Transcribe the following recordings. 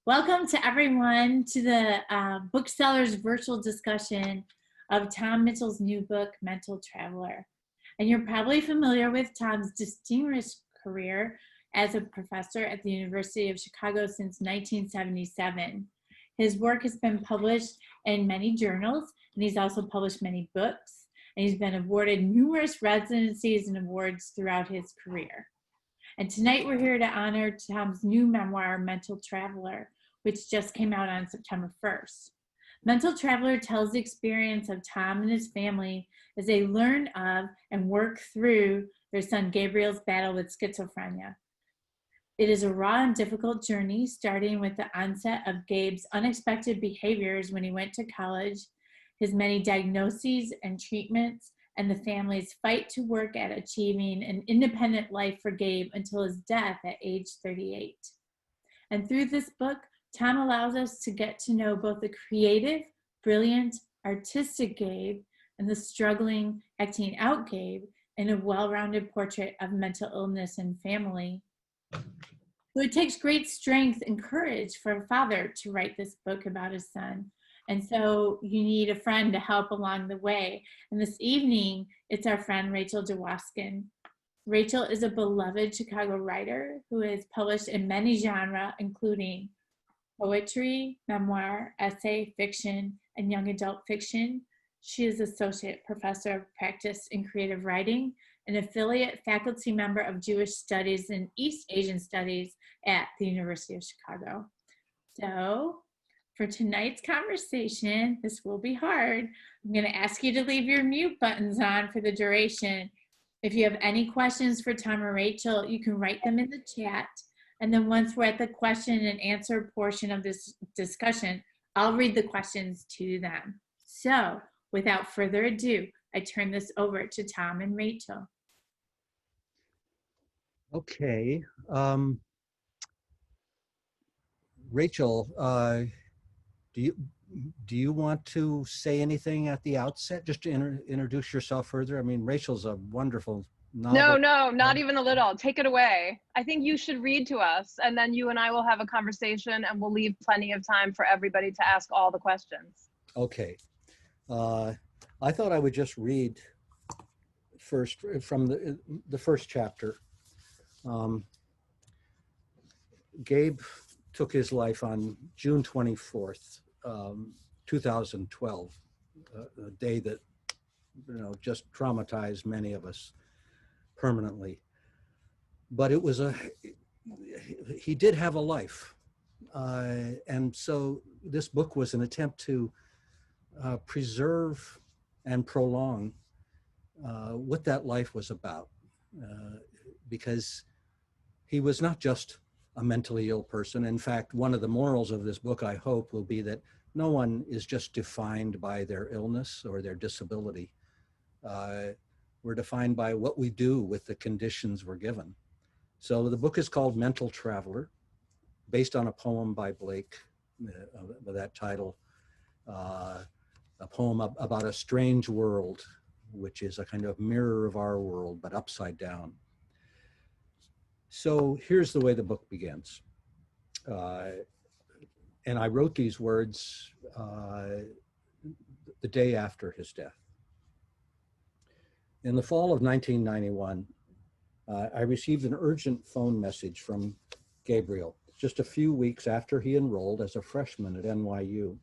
Welcome to everyone to the Bookcellar's virtual discussion of Tom Mitchell's new book, Mental Traveler. And you're probably familiar with Tom's distinguished career as a professor at the University of Chicago since 1977. His work has been published in many journals, and he's also published many books, and he's been awarded numerous residencies and awards throughout his career. And tonight we're here to honor Tom's new memoir, Mental Traveler, which just came out on September 1st. Mental Traveler tells the experience of Tom and his family as they learn of and work through their son Gabriel's battle with schizophrenia. It is a raw and difficult journey, starting with the onset of Gabe's unexpected behaviors when he went to college, his many diagnoses and treatments, and the family's fight to work at achieving an independent life for Gabe until his death at age 38. And through this book, Tom allows us to get to know both the creative, brilliant, artistic Gabe and the struggling, acting out Gabe in a well-rounded portrait of mental illness and family. So it takes great strength and courage for a father to write this book about his son. And so you need a friend to help along the way. And this evening, it's our friend Rachel DeWaskin. Rachel is a beloved Chicago writer who has published in many genres, including poetry, memoir, essay, fiction, and young adult fiction. She is Associate Professor of Practice in Creative Writing, an affiliate faculty member of Jewish Studies and East Asian Studies at the University of Chicago. So for tonight's conversation, this will be hard. I'm going to ask you to leave your mute buttons on for the duration. If you have any questions for Tom or Rachel, you can write them in the chat. And then once we're at the question and answer portion of this discussion, I'll read the questions to them. So without further ado, I turn this over to Tom and Rachel. Okay. Rachel, do you want to say anything at the outset, just to introduce yourself further? I mean, Rachel's a wonderful novel. No, not even a little. Take it away. I think you should read to us, and then you and I will have a conversation, and we'll leave plenty of time for everybody to ask all the questions. Okay. I thought I would just read first from the first chapter. Gabe took his life on June 24th, 2012, a day that, just traumatized many of us permanently. But it was he did have a life. And so this book was an attempt to preserve and prolong what that life was about. Because he was not just a mentally ill person. In fact, one of the morals of this book, I hope, will be that no one is just defined by their illness or their disability. We're defined by what we do with the conditions we're given. So the book is called Mental Traveler, based on a poem by Blake with that title, a poem about a strange world, which is a kind of mirror of our world, but upside down. So here's the way the book begins. And I wrote these words the day after his death. In the fall of 1991, I received an urgent phone message from Gabriel, just a few weeks after he enrolled as a freshman at NYU.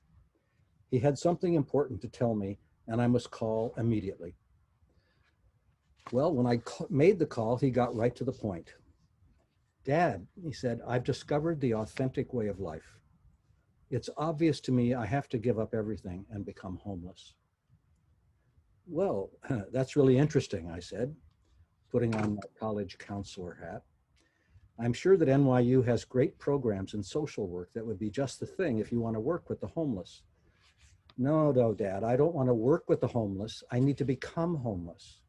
He had something important to tell me, and I must call immediately. Well, when I made the call, he got right to the point. Dad, he said, I've discovered the authentic way of life. It's obvious to me I have to give up everything and become homeless. Well, that's really interesting, I said, putting on my college counselor hat. I'm sure that NYU has great programs in social work that would be just the thing if you want to work with the homeless. No, Dad, I don't want to work with the homeless. I need to become homeless.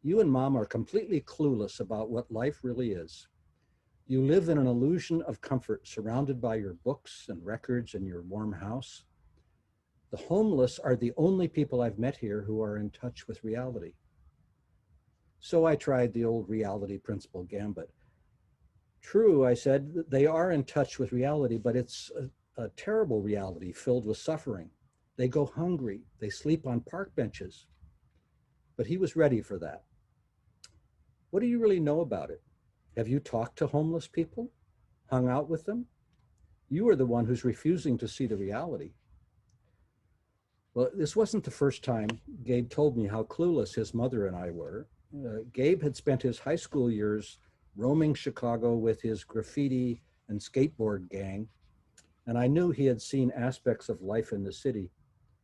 You and Mom are completely clueless about what life really is. You live in an illusion of comfort surrounded by your books and records and your warm house. The homeless are the only people I've met here who are in touch with reality. So I tried the old reality principle gambit. True, I said, they are in touch with reality, but it's a terrible reality filled with suffering. They go hungry, they sleep on park benches. But he was ready for that. What do you really know about it? Have you talked to homeless people? Hung out with them? You are the one who's refusing to see the reality. Well, this wasn't the first time Gabe told me how clueless his mother and I were. Gabe had spent his high school years roaming Chicago with his graffiti and skateboard gang, and I knew he had seen aspects of life in the city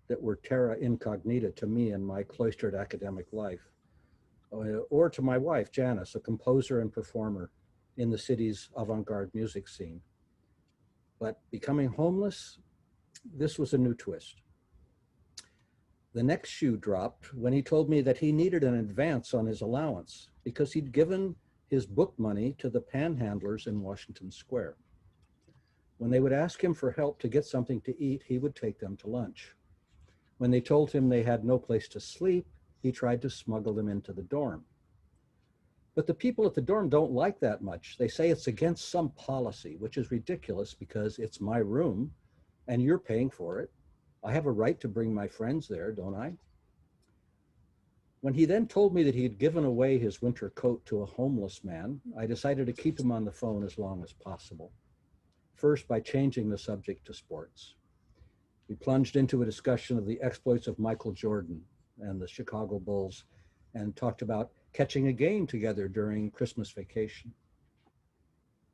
that were terra incognita to me in my cloistered academic life, or to my wife, Janice, a composer and performer in the city's avant-garde music scene. But becoming homeless, this was a new twist. The next shoe dropped when he told me that he needed an advance on his allowance because he'd given his book money to the panhandlers in Washington Square. When they would ask him for help to get something to eat, he would take them to lunch. When they told him they had no place to sleep, he tried to smuggle them into the dorm. But the people at the dorm don't like that much. They say it's against some policy, which is ridiculous because it's my room and you're paying for it. I have a right to bring my friends there, don't I? When he then told me that he had given away his winter coat to a homeless man, I decided to keep him on the phone as long as possible. First, by changing the subject to sports. We plunged into a discussion of the exploits of Michael Jordan and the Chicago Bulls and talked about catching a game together during Christmas vacation,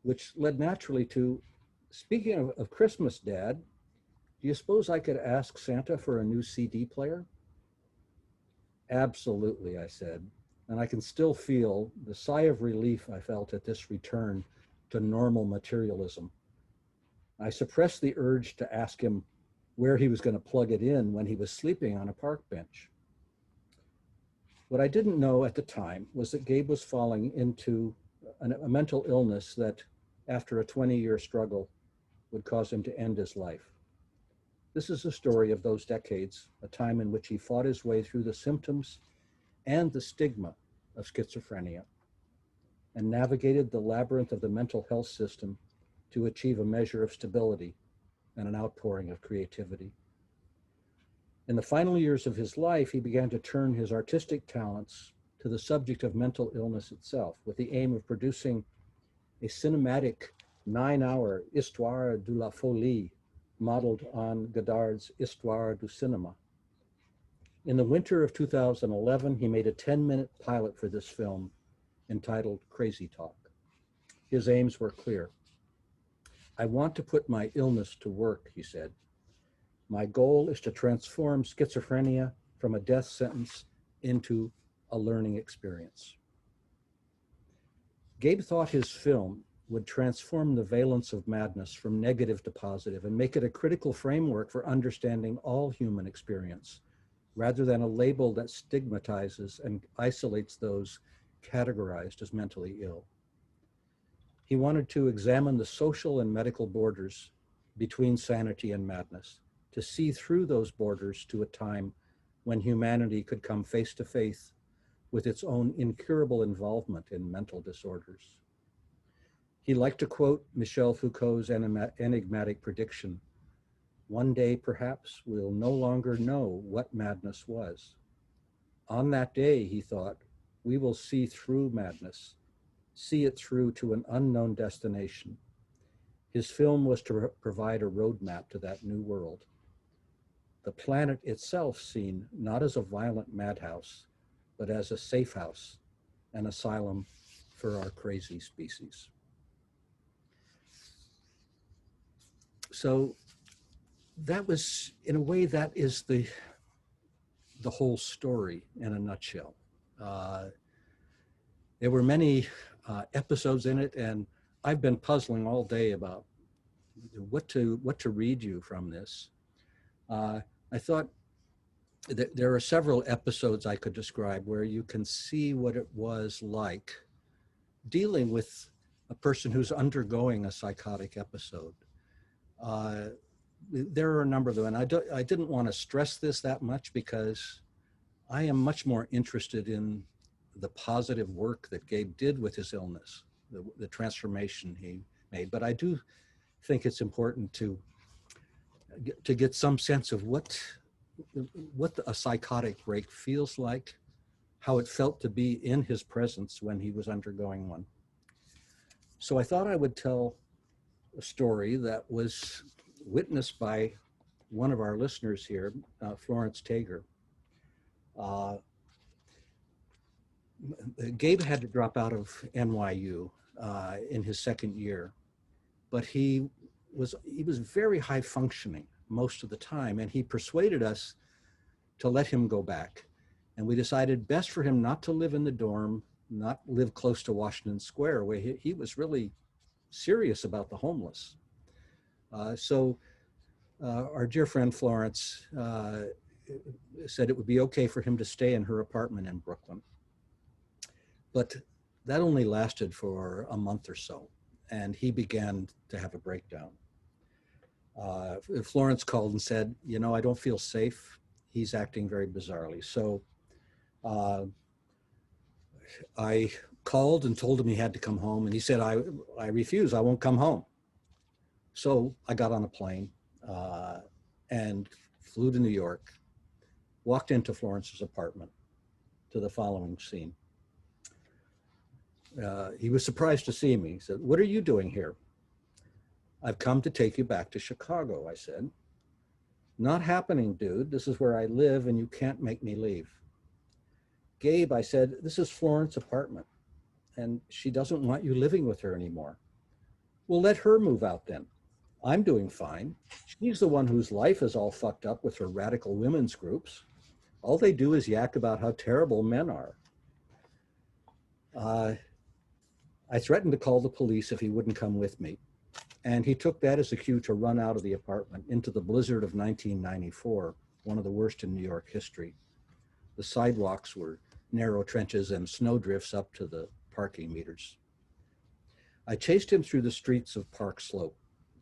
which led naturally to, speaking of Christmas, Dad, do you suppose I could ask Santa for a new CD player? Absolutely, I said, and I can still feel the sigh of relief I felt at this return to normal materialism. I suppressed the urge to ask him where he was going to plug it in when he was sleeping on a park bench. What I didn't know at the time was that Gabe was falling into a mental illness that, after a 20-year struggle, would cause him to end his life. This is a story of those decades, a time in which he fought his way through the symptoms and the stigma of schizophrenia and navigated the labyrinth of the mental health system to achieve a measure of stability and an outpouring of creativity. In the final years of his life, he began to turn his artistic talents to the subject of mental illness itself, with the aim of producing a cinematic 9-hour Histoire de la Folie modeled on Godard's Histoire du Cinéma. In the winter of 2011, he made a 10-minute pilot for this film entitled Crazy Talk. His aims were clear. I want to put my illness to work, he said. My goal is to transform schizophrenia from a death sentence into a learning experience. Gabe thought his film would transform the valence of madness from negative to positive and make it a critical framework for understanding all human experience, rather than a label that stigmatizes and isolates those categorized as mentally ill. He wanted to examine the social and medical borders between sanity and madness, to see through those borders to a time when humanity could come face to face with its own incurable involvement in mental disorders. He liked to quote Michel Foucault's enigmatic prediction, "One day, perhaps, we'll no longer know what madness was. On that day," he thought, "we will see through madness, see it through to an unknown destination." His film was to provide a roadmap to that new world. The planet itself seen not as a violent madhouse, but as a safe house, an asylum for our crazy species. So that was, in a way, that is the whole story in a nutshell. There were many episodes in it, and I've been puzzling all day about what to read you from this. I thought that there are several episodes I could describe where you can see what it was like dealing with a person who's undergoing a psychotic episode. There are a number of them, and I didn't want to stress this that much because I am much more interested in the positive work that Gabe did with his illness, the transformation he made. But I do think it's important to to get some sense of what a psychotic break feels like, how it felt to be in his presence when he was undergoing one. So I thought I would tell a story that was witnessed by one of our listeners here, Florence Tager. Gabe had to drop out of NYU in his second year, but he was very high functioning most of the time, and he persuaded us to let him go back. And we decided best for him not to live in the dorm, not live close to Washington Square, where he was really serious about the homeless. So our dear friend Florence said it would be okay for him to stay in her apartment in Brooklyn. But that only lasted for a month or so, and he began to have a breakdown. Florence called and said, you know, I don't feel safe. He's acting very bizarrely. So I called and told him he had to come home, and he said, I refuse, I won't come home. So I got on a plane and flew to New York, walked into Florence's apartment to the following scene. He was surprised to see me. He said, what are you doing here? I've come to take you back to Chicago, I said. Not happening, dude. This is where I live and you can't make me leave. Gabe, I said, this is Florence's apartment and she doesn't want you living with her anymore. Well, let her move out then. I'm doing fine. She's the one whose life is all fucked up with her radical women's groups. All they do is yak about how terrible men are. I threatened to call the police if he wouldn't come with me. And he took that as a cue to run out of the apartment into the blizzard of 1994, one of the worst in New York history. The sidewalks were narrow trenches and snowdrifts up to the parking meters. I chased him through the streets of Park Slope,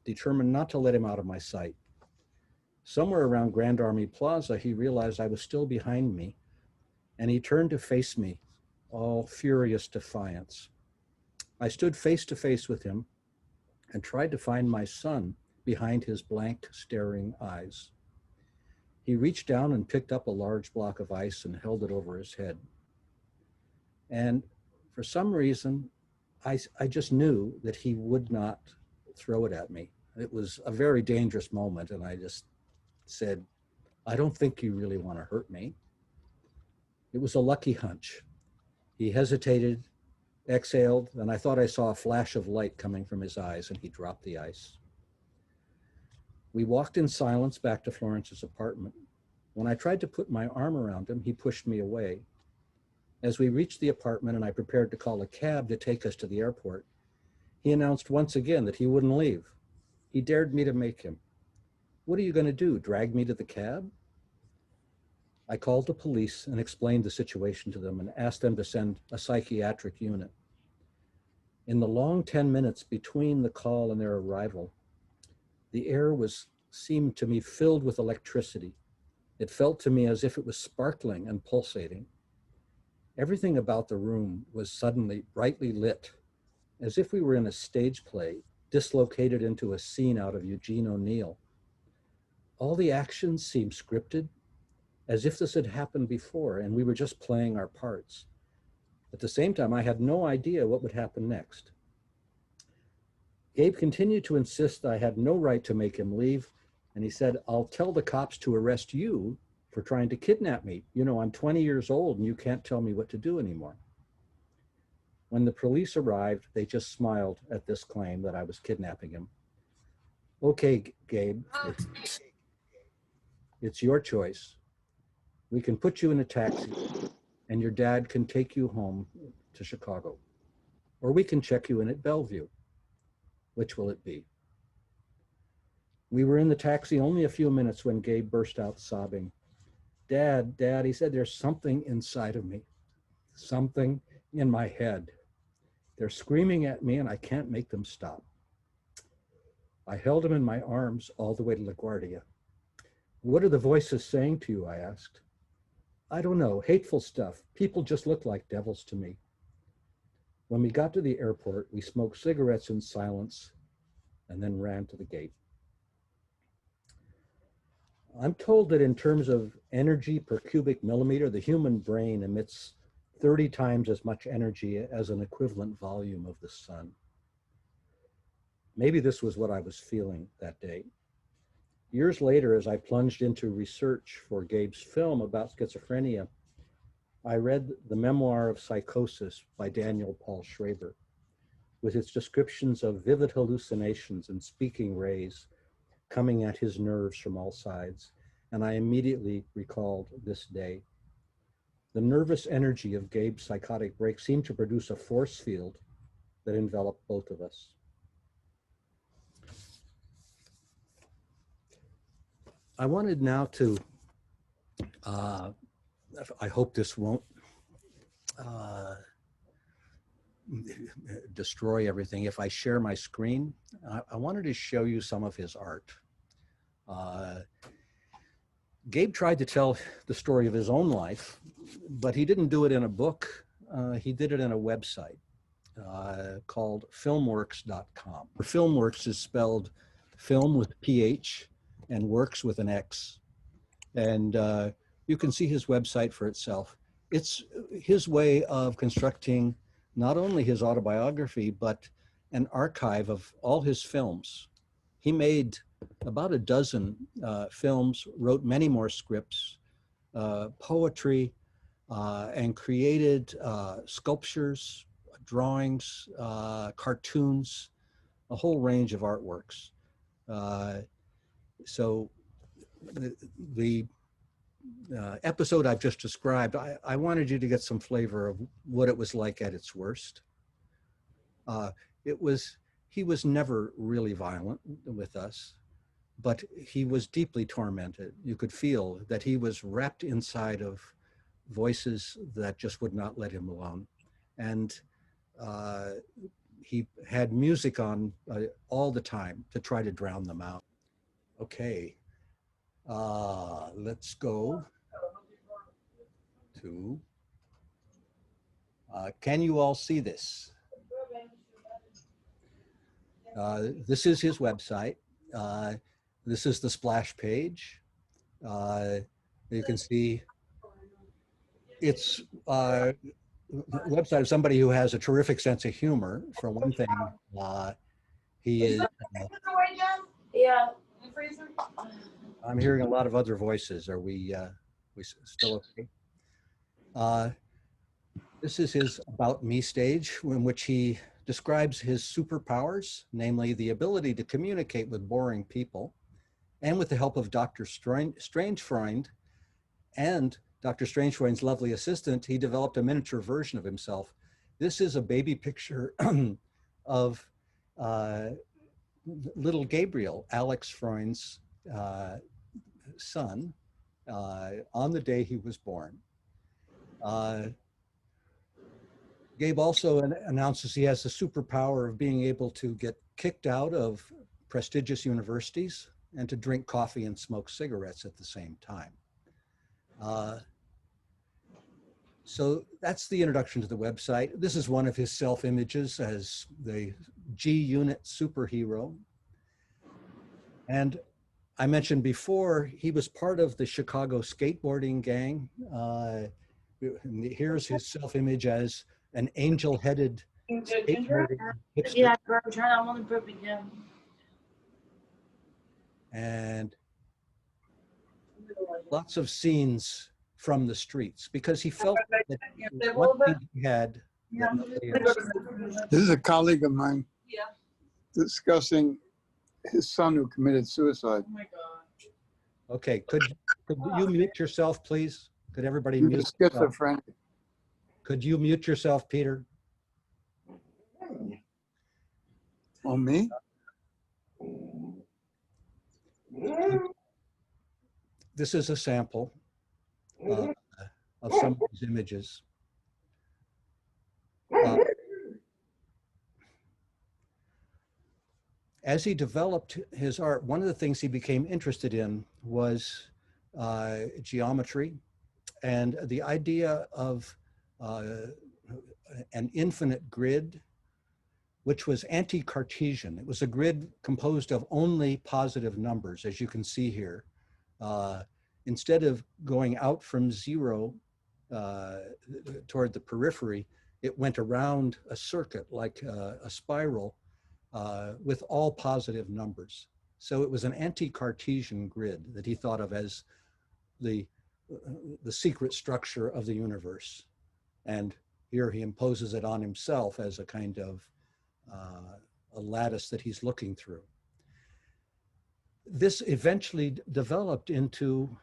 determined not to let him out of my sight. Somewhere around Grand Army Plaza, he realized I was still behind me, and he turned to face me, all furious defiance. I stood face to face with him and tried to find my son behind his blank, staring eyes. He reached down and picked up a large block of ice and held it over his head. And for some reason, I just knew that he would not throw it at me. It was a very dangerous moment, and I just said, I don't think you really want to hurt me. It was a lucky hunch. He hesitated, exhaled, and I thought I saw a flash of light coming from his eyes, and he dropped the ice. We walked in silence back to Florence's apartment. When I tried to put my arm around him, he pushed me away. As we reached the apartment and I prepared to call a cab to take us to the airport, he announced once again that he wouldn't leave. He dared me to make him. What are you going to do, drag me to the cab? I called the police and explained the situation to them and asked them to send a psychiatric unit. In the long 10 minutes between the call and their arrival, the air seemed to me filled with electricity. It felt to me as if it was sparkling and pulsating. Everything about the room was suddenly brightly lit, as if we were in a stage play, dislocated into a scene out of Eugene O'Neill. All the actions seemed scripted, as if this had happened before and we were just playing our parts. At the same time, I had no idea what would happen next. Gabe continued to insist I had no right to make him leave, and he said, I'll tell the cops to arrest you for trying to kidnap me. You know, I'm 20 years old and you can't tell me what to do anymore. When the police arrived, they just smiled at this claim that I was kidnapping him. Okay, Gabe, it's your choice. We can put you in a taxi and your dad can take you home to Chicago. Or we can check you in at Bellevue. Which will it be? We were in the taxi only a few minutes when Gabe burst out sobbing. Dad, he said, there's something inside of me, something in my head. They're screaming at me and I can't make them stop. I held him in my arms all the way to LaGuardia. What are the voices saying to you? I asked. I don't know, hateful stuff. People just look like devils to me. When we got to the airport, we smoked cigarettes in silence and then ran to the gate. I'm told that in terms of energy per cubic millimeter, the human brain emits 30 times as much energy as an equivalent volume of the sun. Maybe this was what I was feeling that day. Years later, as I plunged into research for Gabe's film about schizophrenia, I read The Memoir of Psychosis by Daniel Paul Schraber, with its descriptions of vivid hallucinations and speaking rays coming at his nerves from all sides, and I immediately recalled this day. The nervous energy of Gabe's psychotic break seemed to produce a force field that enveloped both of us. I wanted now to, I hope this won't destroy everything. If I share my screen, I wanted to show you some of his art. Gabe tried to tell the story of his own life, but he didn't do it in a book. He did it in a website called filmworks.com. Filmworks is spelled film with PH and works with an X. And you can see his website for itself. It's his way of constructing not only his autobiography, but an archive of all his films. He made about a dozen films, wrote many more scripts, poetry, and created sculptures, drawings, cartoons, a whole range of artworks. So the episode I've just described, I wanted you to get some flavor of what it was like at its worst. He was never really violent with us, but he was deeply tormented. You could feel that he was wrapped inside of voices that just would not let him alone. And he had music on all the time to try to drown them out. Okay, let's go to, can you all see this? This is his website. This is the splash page. You can see it's a website of somebody who has a terrific sense of humor, for one thing. He is, Yeah. I'm hearing a lot of other voices. Are we still okay? This is his About Me stage, in which he describes his superpowers, namely the ability to communicate with boring people, and with the help of Dr. Strangefreund and Dr. Strangefreund's lovely assistant, he developed a miniature version of himself. This is a baby picture of little Gabriel, Alex Freund's son, on the day he was born. Gabe also announces he has the superpower of being able to get kicked out of prestigious universities and to drink coffee and smoke cigarettes at the same time. So that's the introduction to the website. This is one of his self-images as the G-Unit superhero. And I mentioned before, he was part of the Chicago skateboarding gang. Here's his self-image as an angel-headed skateboarding hipster. Yeah, bro, I'm trying. I'm on the burp again. And lots of scenes from the streets, because he felt that one thing he had that nobody else had. This is a colleague of mine Yeah. discussing his son who committed suicide. Oh my god. Okay, could you mute yourself, please? Could everybody He mute was yourself? schizophrenic. Could you mute yourself, Peter? Oh, me? This is a sample of some of these images. As he developed his art, one of the things he became interested in was geometry and the idea of an infinite grid, which was anti-Cartesian. It was a grid composed of only positive numbers, as you can see here. Instead of going out from zero toward the periphery, it went around a circuit like a spiral with all positive numbers. So it was an anti-Cartesian grid that he thought of as the secret structure of the universe. And here he imposes it on himself as a kind of a lattice that he's looking through. This eventually developed into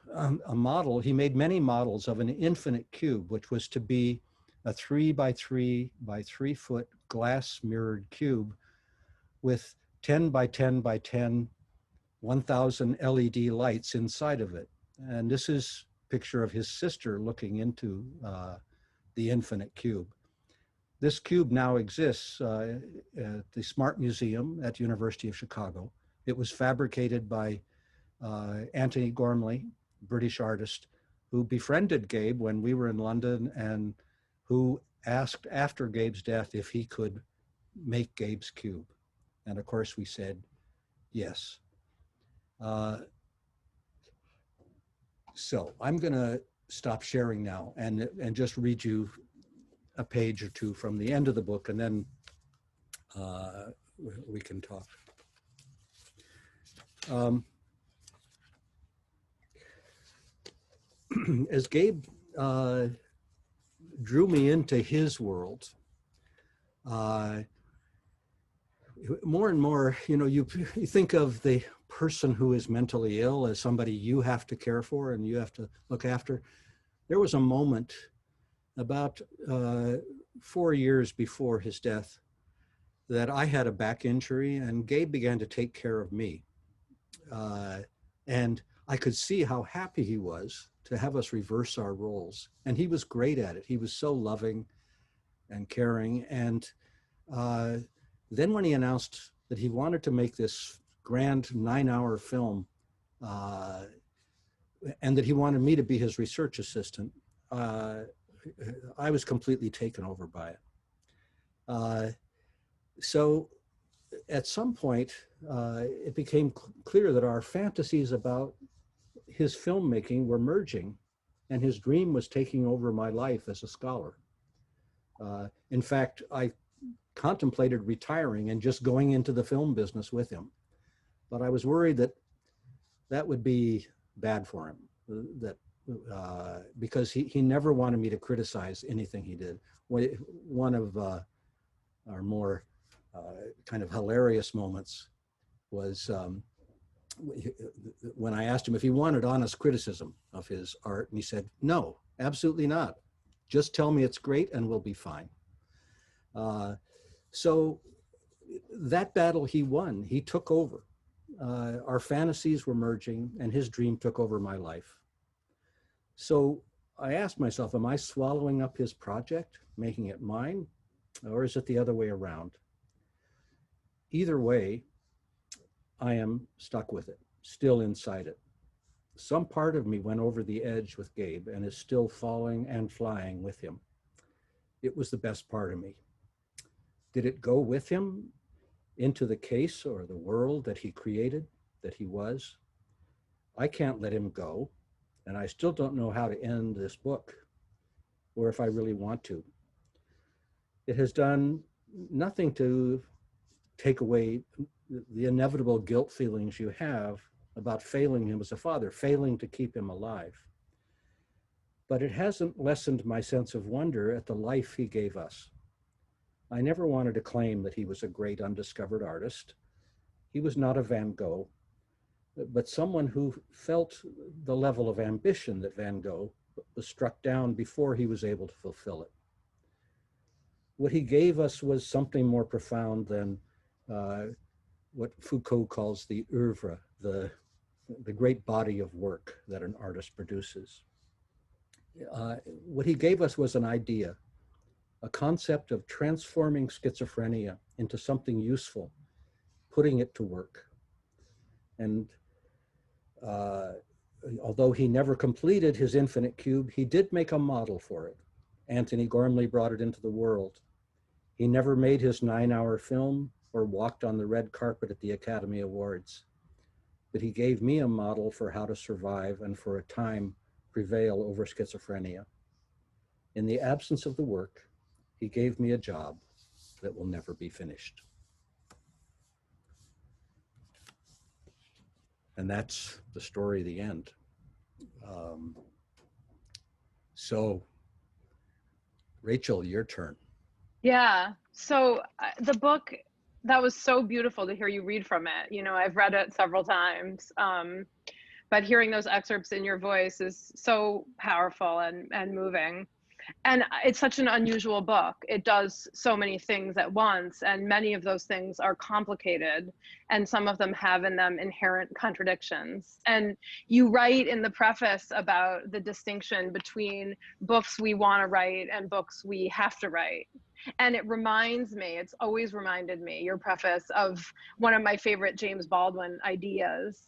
a model. He made many models of an infinite cube, which was to be a 3 by 3 by 3 foot glass mirrored cube with 10 by 10 by 10, 1,000 LED lights inside of it. And this is a picture of his sister looking into the infinite cube. This cube now exists at the Smart Museum at the University of Chicago. It was fabricated by Anthony Gormley, British artist, who befriended Gabe when we were in London and who asked after Gabe's death if he could make Gabe's cube. And of course we said yes. So I'm gonna stop sharing now and just read you a page or two from the end of the book, and then we can talk. As Gabe drew me into his world, more and more, you know, you think of the person who is mentally ill as somebody you have to care for and you have to look after. There was a moment about 4 years before his death that I had a back injury and Gabe began to take care of me. And I could see how happy he was to have us reverse our roles. And he was great at it. He was so loving and caring. And then when he announced that he wanted to make this grand 9-hour film and that he wanted me to be his research assistant, I was completely taken over by it. So at some point, it became clear that our fantasies about his filmmaking were merging, and his dream was taking over my life as a scholar. In fact, I contemplated retiring and just going into the film business with him. But I was worried that that would be bad for him, because he never wanted me to criticize anything he did. One of our more kind of hilarious moments was when I asked him if he wanted honest criticism of his art, and he said, no, absolutely not. Just tell me it's great and we'll be fine. So that battle he won. He took over. Our fantasies were merging and his dream took over my life. So I asked myself, am I swallowing up his project, making it mine, or is it the other way around? Either way, I am stuck with it, still inside it. Some part of me went over the edge with Gabe and is still falling and flying with him. It was the best part of me. Did it go with him into the case or the world that he created, that he was? I can't let him go, and I still don't know how to end this book, or if I really want to. It has done nothing to take away the inevitable guilt feelings you have about failing him as a father, failing to keep him alive. But it hasn't lessened my sense of wonder at the life he gave us. I never wanted to claim that he was a great undiscovered artist. He was not a Van Gogh, but someone who felt the level of ambition that Van Gogh was struck down before he was able to fulfill it. What he gave us was something more profound than what Foucault calls the oeuvre, the great body of work that an artist produces. What he gave us was an idea, a concept of transforming schizophrenia into something useful, putting it to work. And although he never completed his infinite cube, he did make a model for it. Anthony Gormley brought it into the world. He never made his 9-hour film or walked on the red carpet at the Academy Awards. but he gave me a model for how to survive and for a time prevail over schizophrenia. In the absence of the work, he gave me a job that will never be finished. And that's the story, the end. So, Rachel, your turn. Yeah. So the book, that was so beautiful to hear you read from it. You know, I've read it several times, but hearing those excerpts in your voice is so powerful and moving. And it's such an unusual book. It does so many things at once, and many of those things are complicated, and some of them have in them inherent contradictions. And you write in the preface about the distinction between books we want to write and books we have to write. And it reminds me, it's always reminded me, your preface, of one of my favorite James Baldwin ideas.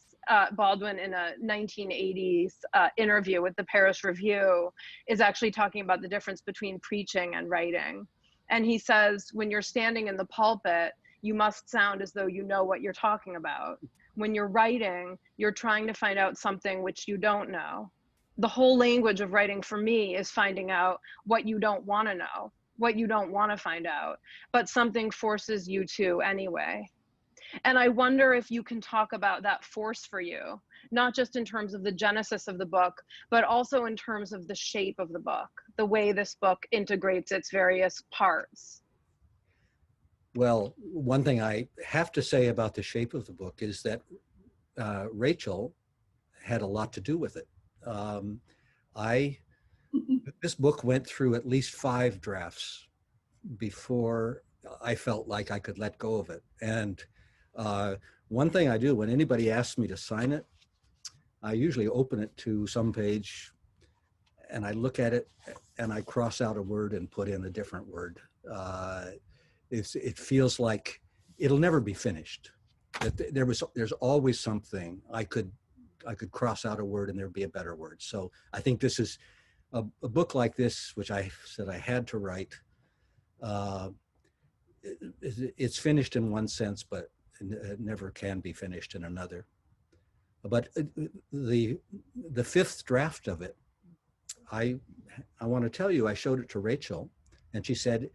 Baldwin, in a 1980s interview with the Paris Review, is actually talking about the difference between preaching and writing. And he says, when you're standing in the pulpit, you must sound as though you know what you're talking about. When you're writing, you're trying to find out something which you don't know. The whole language of writing for me is finding out what you don't want to know, what you don't want to find out, but something forces you to anyway. And I wonder if you can talk about that force for you, not just in terms of the genesis of the book, but also in terms of the shape of the book, the way this book integrates its various parts. Well, one thing I have to say about the shape of the book is that Rachel had a lot to do with it. This book went through at least 5 drafts before I felt like I could let go of it. And one thing I do when anybody asks me to sign it, I usually open it to some page and I look at it and I cross out a word and put in a different word. It feels like it'll never be finished. That there's always something I could cross out a word and there'd be a better word. So I think this is a book like this, which I said I had to write. It's finished in one sense, but it never can be finished in another. But the 5th draft of it, I want to tell you, I showed it to Rachel, and she said,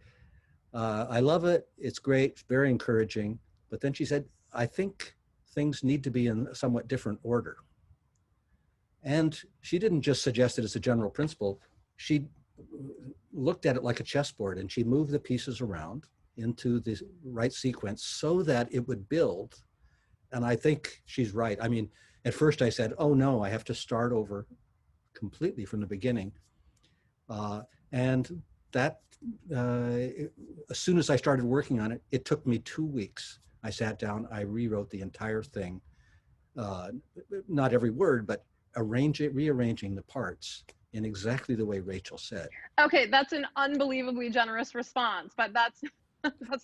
"I love it. It's great. It's very encouraging." But then she said, "I think things need to be in a somewhat different order." And she didn't just suggest it as a general principle. She looked at it like a chessboard, and she moved the pieces around into the right sequence so that it would build. And I think she's right. I mean, at first I said, oh no, I have to start over completely from the beginning. And that, as soon as I started working on it, it took me 2 weeks. I sat down, I rewrote the entire thing, not every word, but rearranging the parts in exactly the way Rachel said. Okay, that's an unbelievably generous response, but that's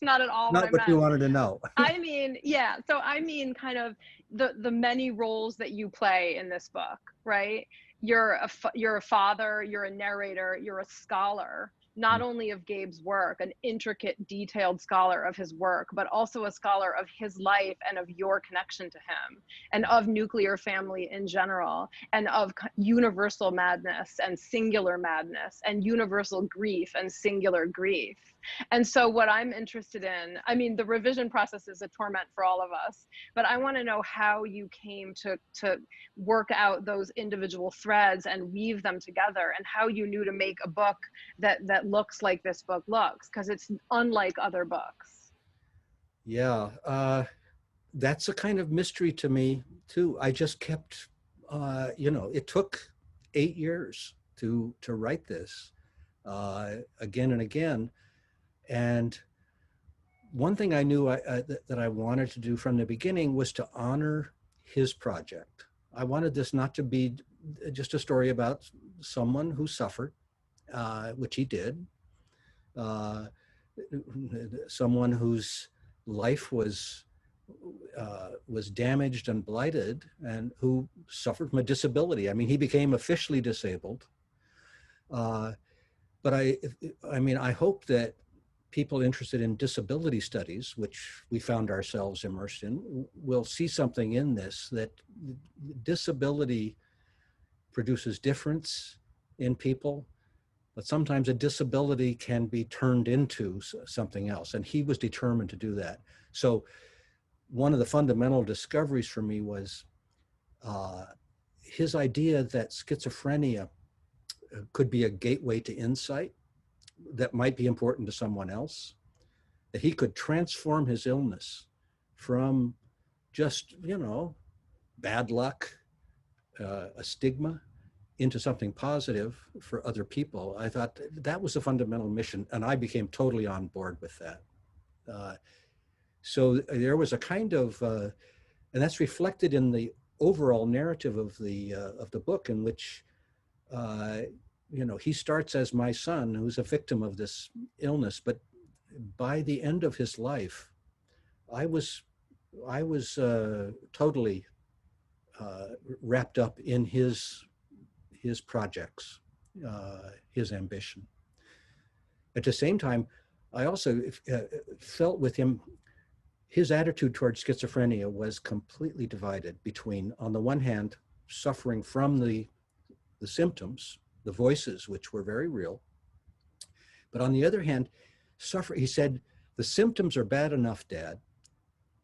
not at all Not what I what meant. you wanted to know. I mean, yeah. So I mean, kind of the many roles that you play in this book, right? You're a father, you're a narrator, you're a scholar, not only of Gabe's work, an intricate, detailed scholar of his work, but also a scholar of his life and of your connection to him, and of nuclear family in general, and of universal madness and singular madness, and universal grief and singular grief. And so what I'm interested in, I mean, the revision process is a torment for all of us, but I want to know how you came to work out those individual threads and weave them together, and how you knew to make a book that looks like this book looks, because it's unlike other books. Yeah, that's a kind of mystery to me too. I just kept, it took 8 years to write this again and again. And one thing I knew that I wanted to do from the beginning was to honor his project. I wanted this not to be just a story about someone who suffered, which he did, someone whose life was damaged and blighted, and who suffered from a disability. I mean, he became officially disabled. But I mean, I hope that people interested in disability studies, which we found ourselves immersed in, will see something in this, that disability produces difference in people, but sometimes a disability can be turned into something else. And he was determined to do that. So one of the fundamental discoveries for me was his idea that schizophrenia could be a gateway to insight that might be important to someone else, that he could transform his illness from just, you know, bad luck, a stigma, into something positive for other people. I thought that was a fundamental mission, and I became totally on board with that. So there was a kind of, and that's reflected in the overall narrative of the book, in which, you know, he starts as my son, who's a victim of this illness, but by the end of his life, I was totally wrapped up in his projects, his ambition. At the same time, I also felt with him, his attitude towards schizophrenia was completely divided between, on the one hand, suffering from the symptoms, the voices, which were very real, but on the other hand, he said, the symptoms are bad enough, Dad,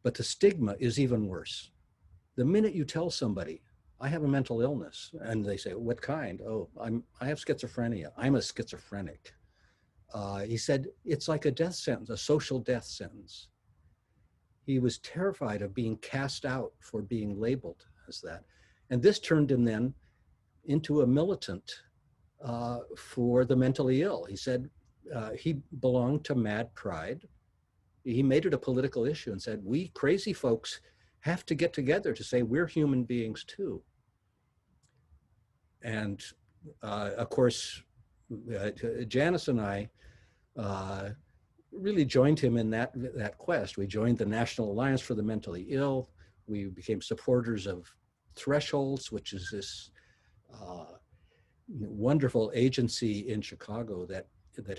but the stigma is even worse. The minute you tell somebody, I have a mental illness, and they say, what kind? Oh, I have schizophrenia. I'm a schizophrenic. He said, it's like a death sentence, a social death sentence. He was terrified of being cast out for being labeled as that. And this turned him then into a militant for the mentally ill. He said he belonged to Mad Pride. He made it a political issue and said, we crazy folks have to get together to say we're human beings too. And of course, Janice and I really joined him in that quest. We joined the National Alliance for the Mentally Ill. We became supporters of Thresholds, which is this wonderful agency in Chicago that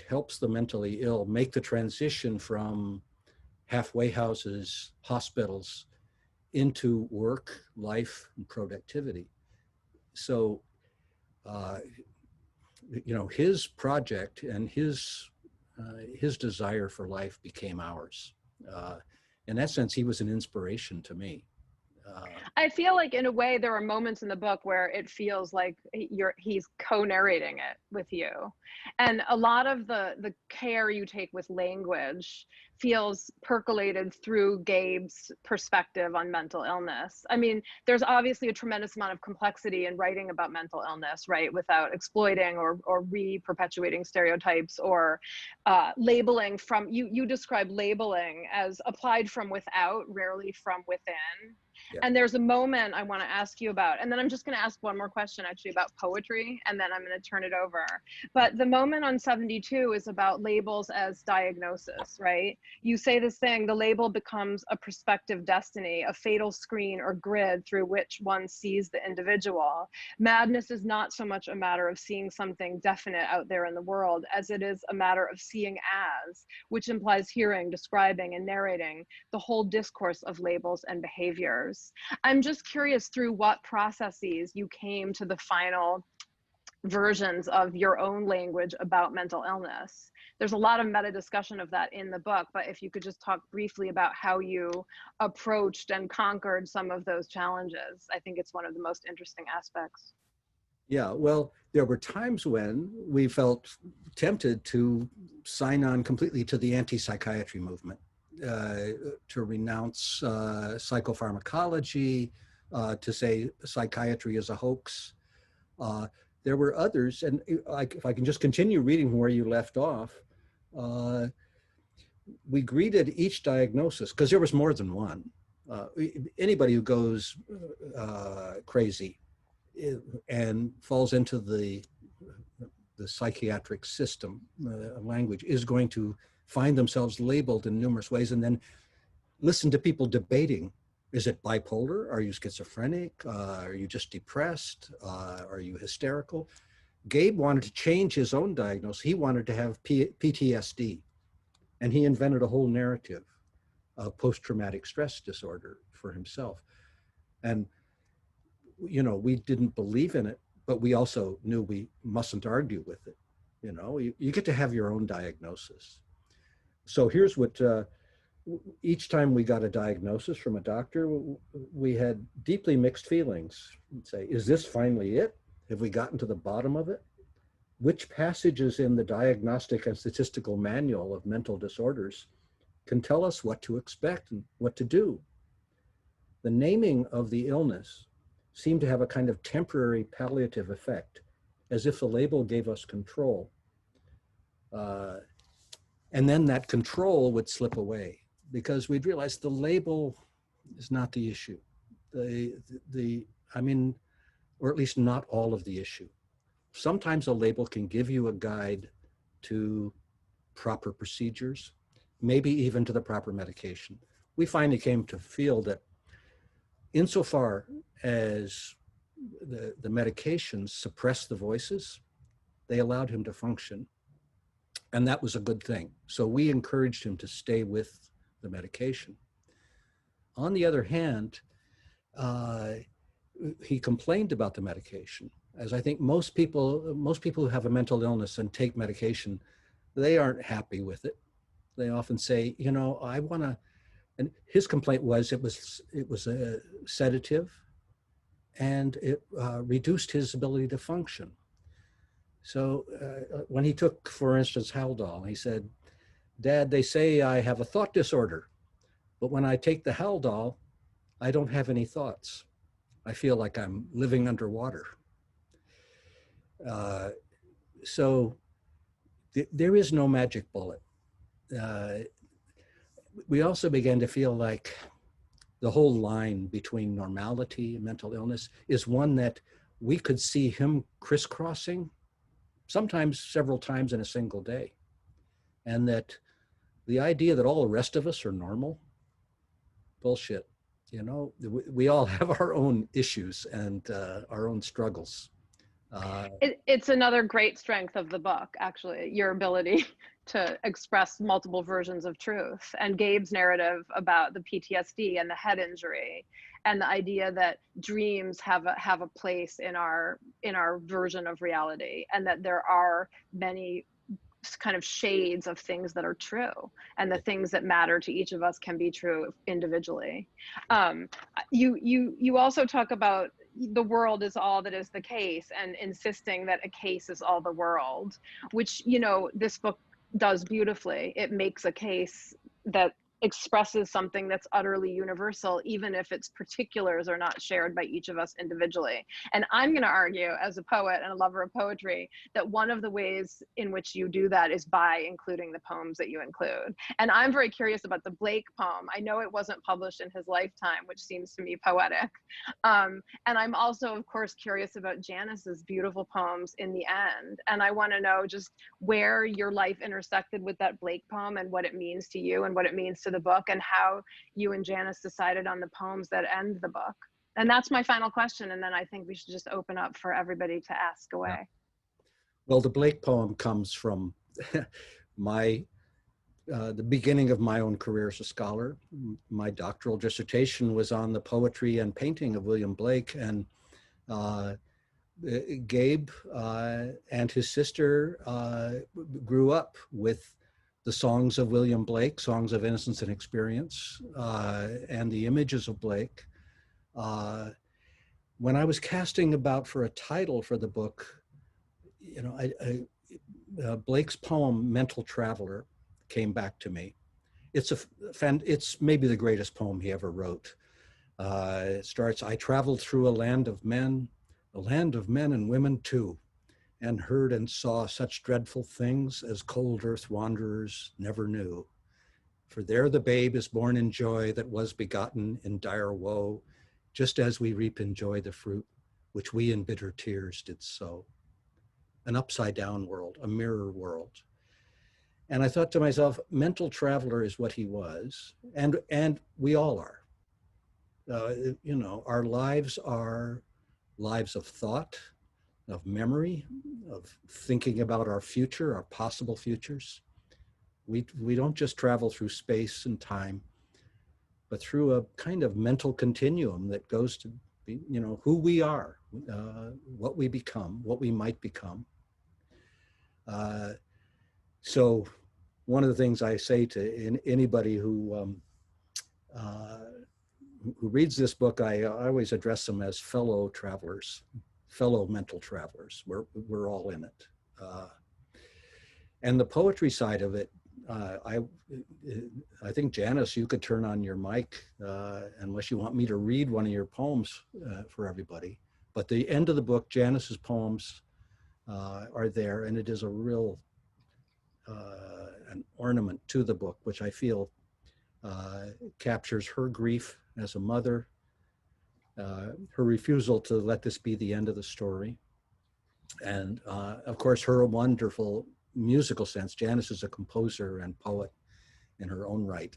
helps the mentally ill make the transition from halfway houses, hospitals, into work, life, and productivity. So, you know, his project and his desire for life became ours. In that sense, he was an inspiration to me. I feel like in a way there are moments in the book where it feels like he's co-narrating it with you. And a lot of the care you take with language feels percolated through Gabe's perspective on mental illness. I mean, there's obviously a tremendous amount of complexity in writing about mental illness, right? Without exploiting or re-perpetuating stereotypes or labeling from, you describe labeling as applied from without, rarely from within. Yeah. And there's a moment I want to ask you about, and then I'm just going to ask one more question actually about poetry, and then I'm going to turn it over. But the moment on 72 is about labels as diagnosis, right? You say this thing, the label becomes a prospective destiny, a fatal screen or grid through which one sees the individual. Madness is not so much a matter of seeing something definite out there in the world as it is a matter of seeing as, which implies hearing, describing, and narrating the whole discourse of labels and behaviors. I'm just curious through what processes you came to the final versions of your own language about mental illness. There's a lot of meta discussion of that in the book, but if you could just talk briefly about how you approached and conquered some of those challenges, I think it's one of the most interesting aspects. Yeah, well, there were times when we felt tempted to sign on completely to the anti-psychiatry movement, to renounce psychopharmacology, to say psychiatry is a hoax. There were others, and if I can just continue reading where you left off, we greeted each diagnosis, because there was more than one. Anybody who goes crazy and falls into the psychiatric system, language, is going to find themselves labeled in numerous ways, and then listen to people debating. Is it bipolar? Are you schizophrenic? Are you just depressed? Are you hysterical? Gabe wanted to change his own diagnosis. He wanted to have PTSD. And he invented a whole narrative of post-traumatic stress disorder for himself. And, you know, we didn't believe in it, but we also knew we mustn't argue with it. You know, you get to have your own diagnosis. So here's what, each time we got a diagnosis from a doctor, we had deeply mixed feelings. We'd say, is this finally it? Have we gotten to the bottom of it? Which passages in the Diagnostic and Statistical Manual of Mental Disorders can tell us what to expect and what to do? The naming of the illness seemed to have a kind of temporary palliative effect, as if the label gave us control. And then that control would slip away because we'd realize the label is not the issue. I mean, or at least not all of the issue. Sometimes a label can give you a guide to proper procedures, maybe even to the proper medication. We finally came to feel that insofar as the medications suppressed the voices, they allowed him to function. And that was a good thing. So we encouraged him to stay with the medication. On the other hand, he complained about the medication. As I think most people who have a mental illness and take medication, they aren't happy with it. They often say, you know, I want to, and his complaint was it was a sedative and it reduced his ability to function. So when he took, for instance, Haldol, he said, Dad, they say I have a thought disorder, but when I take the Haldol, I don't have any thoughts. I feel like I'm living underwater. So there is no magic bullet. We also began to feel like the whole line between normality and mental illness is one that we could see him crisscrossing, sometimes several times in a single day. And that the idea that all the rest of us are normal, bullshit. You know, we all have our own issues and our own struggles. It's another great strength of the book, actually, your ability to express multiple versions of truth, and Gabe's narrative about the PTSD and the head injury, and the idea that dreams have a place in our version of reality, and that there are many kind of shades of things that are true, and the things that matter to each of us can be true individually. You also talk about the world is all that is the case, and insisting that a case is all the world, which, you know, this book does beautifully. It makes a case that expresses something that's utterly universal, even if its particulars are not shared by each of us individually. And I'm going to argue, as a poet and a lover of poetry, that one of the ways in which you do that is by including the poems that you include. And I'm very curious about the Blake poem. I know it wasn't published in his lifetime, which seems to me poetic. And I'm also, of course, curious about Janice's beautiful poems in the end. And I want to know just where your life intersected with that Blake poem and what it means to you and what it means to the book, and how you and Janice decided on the poems that end the book. And that's my final question. And then I think we should just open up for everybody to ask away. Yeah. Well, the Blake poem comes from the beginning of my own career as a scholar. My doctoral dissertation was on the poetry and painting of William Blake, and Gabe and his sister grew up with the songs of William Blake, songs of innocence and experience, and the images of Blake. When I was casting about for a title for the book, you know, Blake's poem, Mental Traveler, came back to me. It's maybe the greatest poem he ever wrote. It starts, I traveled through a land of men and women too, and heard and saw such dreadful things as cold earth wanderers never knew. For there the babe is born in joy that was begotten in dire woe, just as we reap in joy the fruit which we in bitter tears did sow. An upside down world, a mirror world. And I thought to myself, mental traveler is what he was, and we all are. You know, our lives are lives of thought, of memory, of thinking about our future, our possible futures. We don't just travel through space and time, but through a kind of mental continuum that goes to be, you know, who we are, what we become, what we might become. So one of the things I say to anybody who reads this book, I always address them as fellow travelers, fellow mental travelers. We're all in it. And the poetry side of it, I think, Janice, you could turn on your mic unless you want me to read one of your poems for everybody. But the end of the book, Janice's poems are there, and it is a real an ornament to the book, which I feel captures her grief as a mother, her refusal to let this be the end of the story, and of course her wonderful musical sense. Janice is a composer and poet in her own right,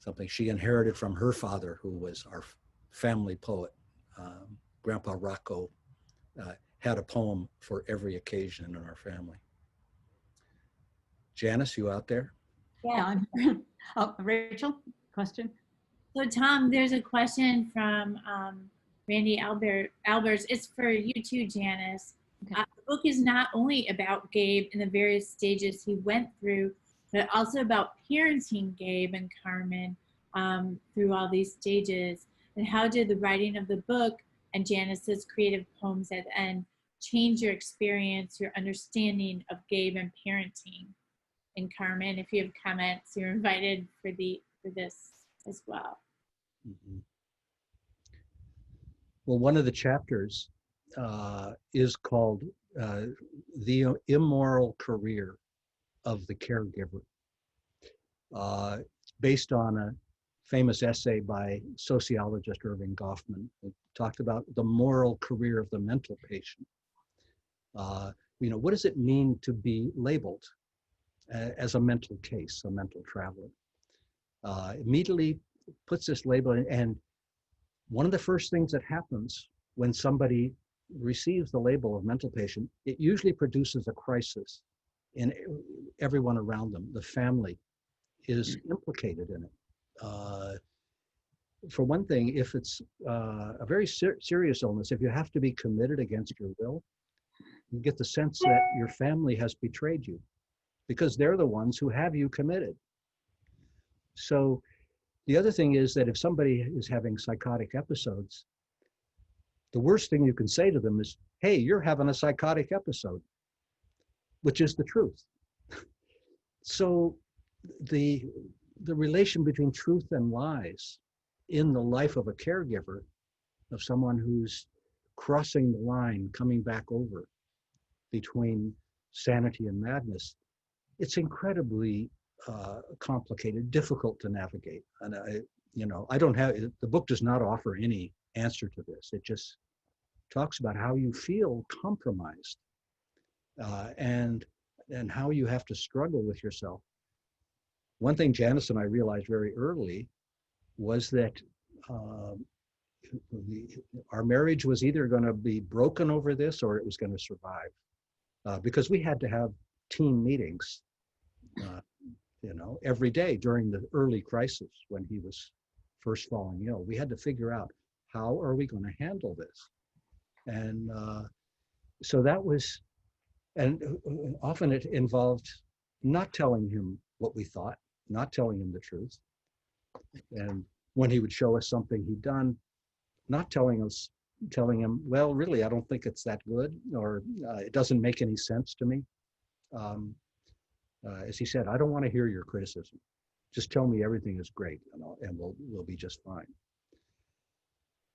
something she inherited from her father, who was our family poet. Grandpa Rocco had a poem for every occasion in our family. Janice, you out there? Yeah. Oh, Rachel, question? So Tom, there's a question from Randy Albers. It's for you too, Janice. Okay. The book is not only about Gabe and the various stages he went through, but also about parenting Gabe and Carmen through all these stages. And how did the writing of the book and Janice's creative poems at the end change your experience, your understanding of Gabe and parenting? And Carmen, if you have comments, you're invited for this as well. Mm-hmm. Well, one of the chapters is called The Immoral Career of the Caregiver, based on a famous essay by sociologist Irving Goffman, who talked about the moral career of the mental patient. You know, what does it mean to be labeled as a mental case, a mental traveler? Immediately puts this label in, and one of the first things that happens when somebody receives the label of mental patient, it usually produces a crisis in everyone around them. The family is implicated in it. For one thing, if it's a very serious illness, if you have to be committed against your will, you get the sense that your family has betrayed you, because they're the ones who have you committed. So the other thing is that if somebody is having psychotic episodes, the worst thing you can say to them is, hey, you're having a psychotic episode, which is the truth. So the relation between truth and lies in the life of a caregiver, of someone who's crossing the line, coming back over between sanity and madness, it's incredibly complicated, difficult to navigate. And the book does not offer any answer to this. It just talks about how you feel compromised and how you have to struggle with yourself. One thing Janice and I realized very early was that our marriage was either going to be broken over this or it was going to survive, because we had to have team meetings every day during the early crisis when he was first falling ill. We had to figure out, how are we going to handle this? And so that was, and often it involved not telling him what we thought, not telling him the truth. And when he would show us something he'd done, not telling him, well, really, I don't think it's that good, or it doesn't make any sense to me. As he said, I don't want to hear your criticism. Just tell me everything is great, and we'll be just fine.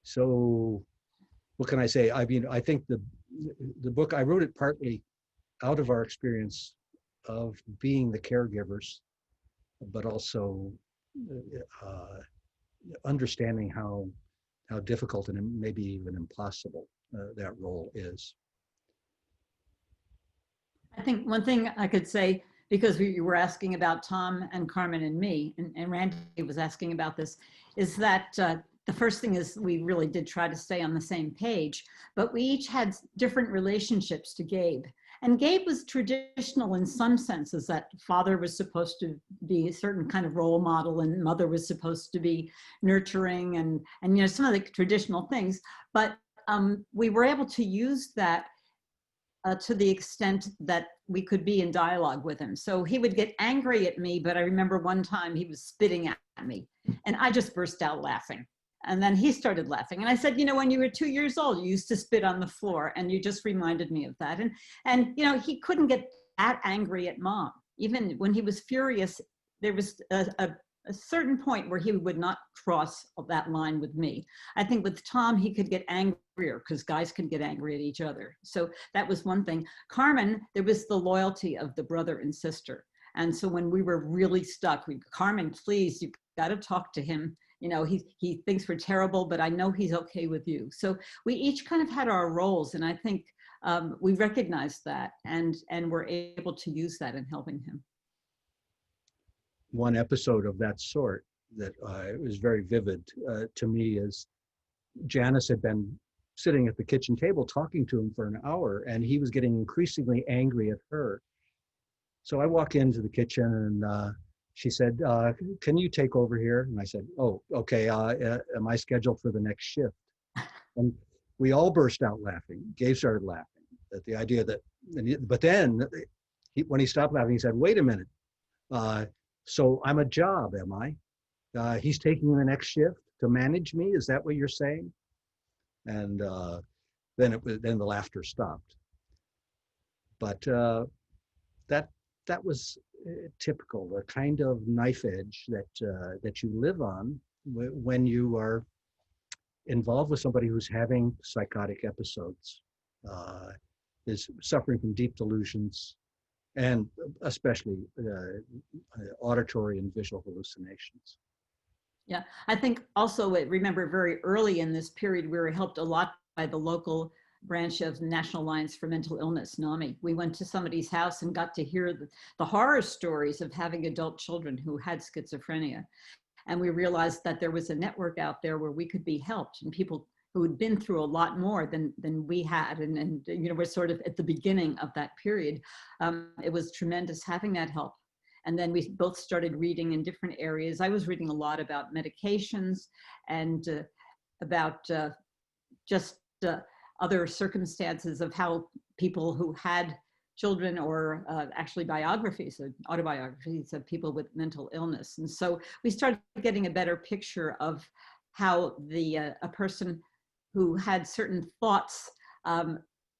So what can I say? I mean, I think the book, I wrote it partly out of our experience of being the caregivers, but also understanding how difficult and maybe even impossible that role is. I think one thing I could say, because you were asking about Tom and Carmen and me, and Randy was asking about this, is that the first thing is we really did try to stay on the same page, but we each had different relationships to Gabe. And Gabe was traditional in some senses, that father was supposed to be a certain kind of role model and mother was supposed to be nurturing and some of the traditional things. But we were able to use that to the extent that we could be in dialogue with him. So he would get angry at me, but I remember one time he was spitting at me and I just burst out laughing. And then he started laughing. And I said, when you were 2 years old, you used to spit on the floor, and you just reminded me of that. And he couldn't get that angry at Mom. Even when he was furious, there was a certain point where he would not cross that line with me. I think with Tom, he could get angrier because guys can get angry at each other. So that was one thing. Carmen, there was the loyalty of the brother and sister. And so when we were really stuck, Carmen, please, you've got to talk to him. He thinks we're terrible, but I know he's okay with you. So we each kind of had our roles. And I think we recognized that and were able to use that in helping him. One episode of that sort that was very vivid to me is Janice had been sitting at the kitchen table talking to him for an hour, and he was getting increasingly angry at her. So I walk into the kitchen and she said, can you take over here? And I said, oh, okay. Am I scheduled for the next shift? And we all burst out laughing. Gabe started laughing at the idea that, but then when he stopped laughing, he said, wait a minute. So I'm a job, am I? He's taking the next shift to manage me. Is that what you're saying? And then the laughter stopped. But that was typical, the kind of knife edge that you live on when you are involved with somebody who's having psychotic episodes, is suffering from deep delusions, and especially auditory and visual hallucinations. Yeah, I think also, remember very early in this period, we were helped a lot by the local branch of National Alliance for Mental Illness, NAMI. We went to somebody's house and got to hear the horror stories of having adult children who had schizophrenia. And we realized that there was a network out there where we could be helped, and people who had been through a lot more than we had. And we're sort of at the beginning of that period. It was tremendous having that help. And then we both started reading in different areas. I was reading a lot about medications and about just other circumstances of how people who had children, or actually biographies, autobiographies of people with mental illness. And so we started getting a better picture of how a person who had certain thoughts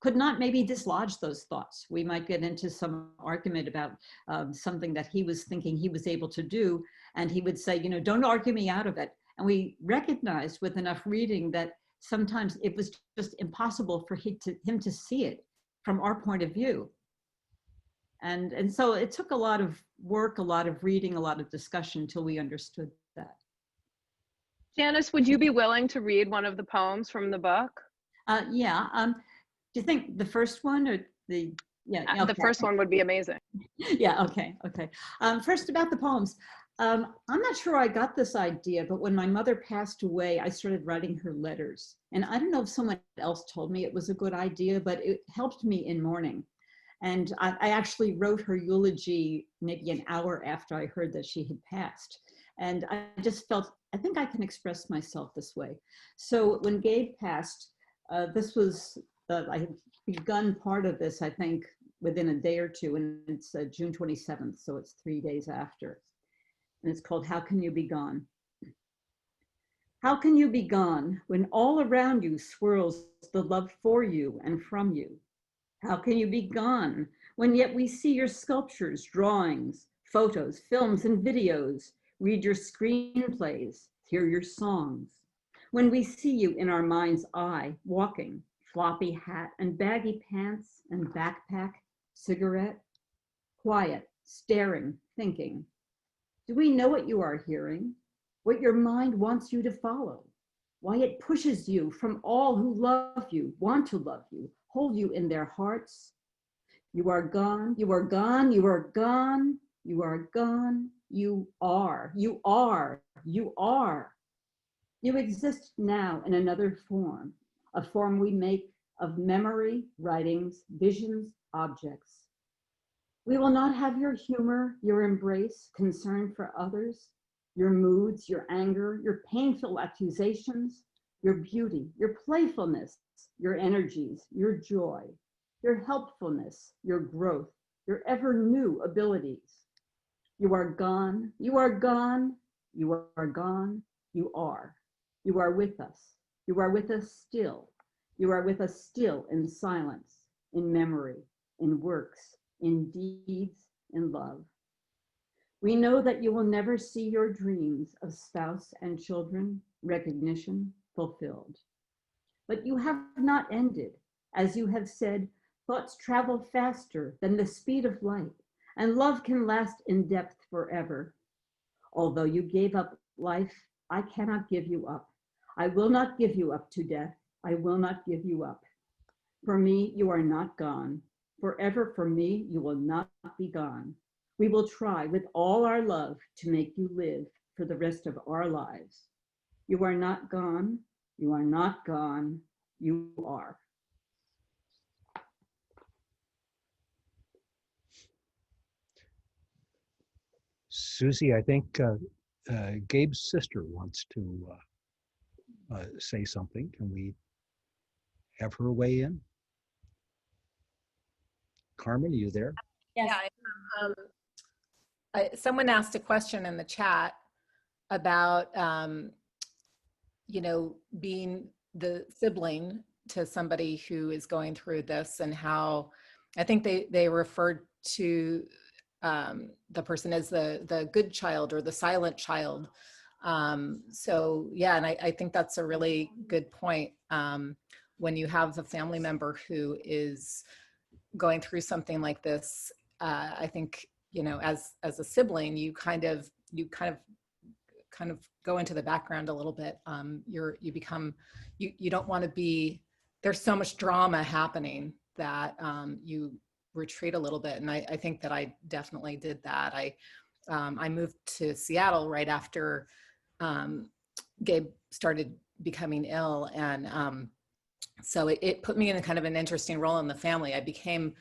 could not maybe dislodge those thoughts. We might get into some argument about something that he was thinking he was able to do, and he would say, don't argue me out of it. And we recognized with enough reading that sometimes it was just impossible for him to see it from our point of view. And so it took a lot of work, a lot of reading, a lot of discussion until we understood that. Janice, would you be willing to read one of the poems from the book? Yeah. Do you think the first one or the, yeah. Okay. The first one would be amazing. Yeah, okay. First about the poems. I'm not sure I got this idea, but when my mother passed away, I started writing her letters. And I don't know if someone else told me it was a good idea, but it helped me in mourning. And I actually wrote her eulogy maybe an hour after I heard that she had passed. And I just felt, I think I can express myself this way. So when Gabe passed, this was, I had begun part of this, I think, within a day or two, and it's June 27th, so it's 3 days after. And it's called How Can You Be Gone? How can you be gone when all around you swirls the love for you and from you? How can you be gone when yet we see your sculptures, drawings, photos, films, and videos, read your screenplays, hear your songs? When we see you in our mind's eye, walking, floppy hat and baggy pants and backpack, cigarette, quiet, staring, thinking. Do we know what you are hearing? What your mind wants you to follow? Why it pushes you from all who love you, want to love you, hold you in their hearts? You are gone, you are gone, you are gone, you are gone, you are, you are, you are. You exist now in another form, a form we make of memory, writings, visions, objects. We will not have your humor, your embrace, concern for others, your moods, your anger, your painful accusations, your beauty, your playfulness, your energies, your joy, your helpfulness, your growth, your ever new abilities. You are gone, you are gone, you are gone, you are. You are with us. You are with us still. You are with us still in silence, in memory, in works, in deeds, in love. We know that you will never see your dreams of spouse and children, recognition, fulfilled. But you have not ended. As you have said, thoughts travel faster than the speed of light, and love can last in depth forever. Although you gave up life, I cannot give you up. I will not give you up to death. I will not give you up. For me, you are not gone. Forever for me, you will not be gone. We will try with all our love to make you live for the rest of our lives. You are not gone. You are not gone. You are. Susie, I think Gabe's sister wants to say something. Can we have her weigh in? Carmen, are you there? Yes. Yeah, someone asked a question in the chat about, being the sibling to somebody who is going through this, and how I think they referred to the person as the good child or the silent child. So yeah, and I think that's a really good point. When you have a family member who is going through something like this, I think, as a sibling, you kind of go into the background a little bit. You don't want to be, there's so much drama happening that you retreat a little bit. And I think that I definitely did that. I moved to Seattle right after Gabe started becoming ill. And so it put me in a kind of an interesting role in the family. I became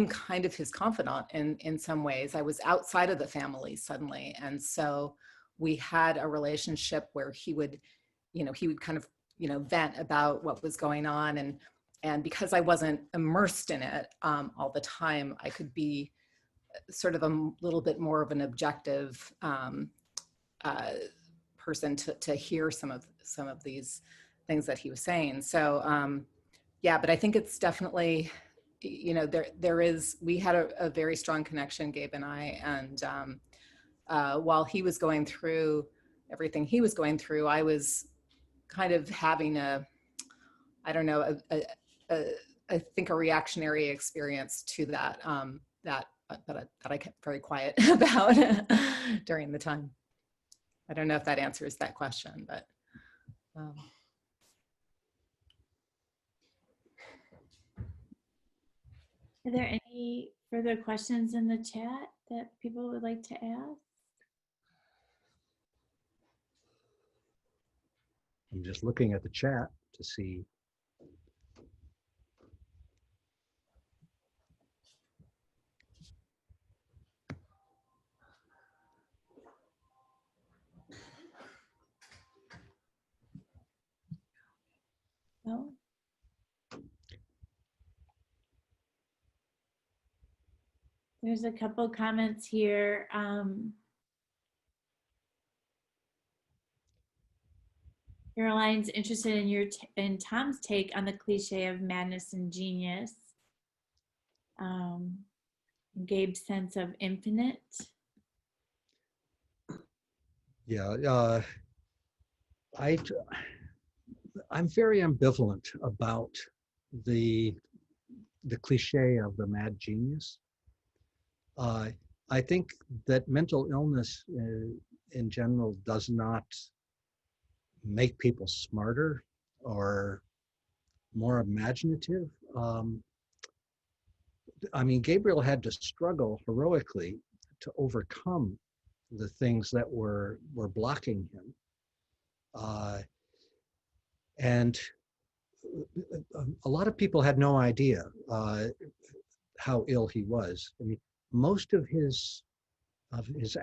kind of his confidant in some ways. I was outside of the family suddenly. And so we had a relationship where he would kind of, vent about what was going on. And because I wasn't immersed in it all the time, I could be sort of a little bit more of an objective person to hear some of these things that he was saying. So yeah, but I think it's definitely, we had a very strong connection, Gabe and I, and while he was going through everything he was going through, I was kind of having I think a reactionary experience to that, that I kept very quiet about during the time. I don't know if that answers that question, but. Are there any further questions in the chat that people would like to ask? I'm just looking at the chat to see. No? There's a couple comments here. Caroline's interested in Tom's take on the cliche of madness and genius. Gabe's sense of infinite. Yeah, I'm very ambivalent about the cliche of the mad genius. I think that mental illness in general does not make people smarter or more imaginative. I mean, Gabriel had to struggle heroically to overcome the things that were blocking him. And a lot of people had no idea how ill he was. I mean, most of his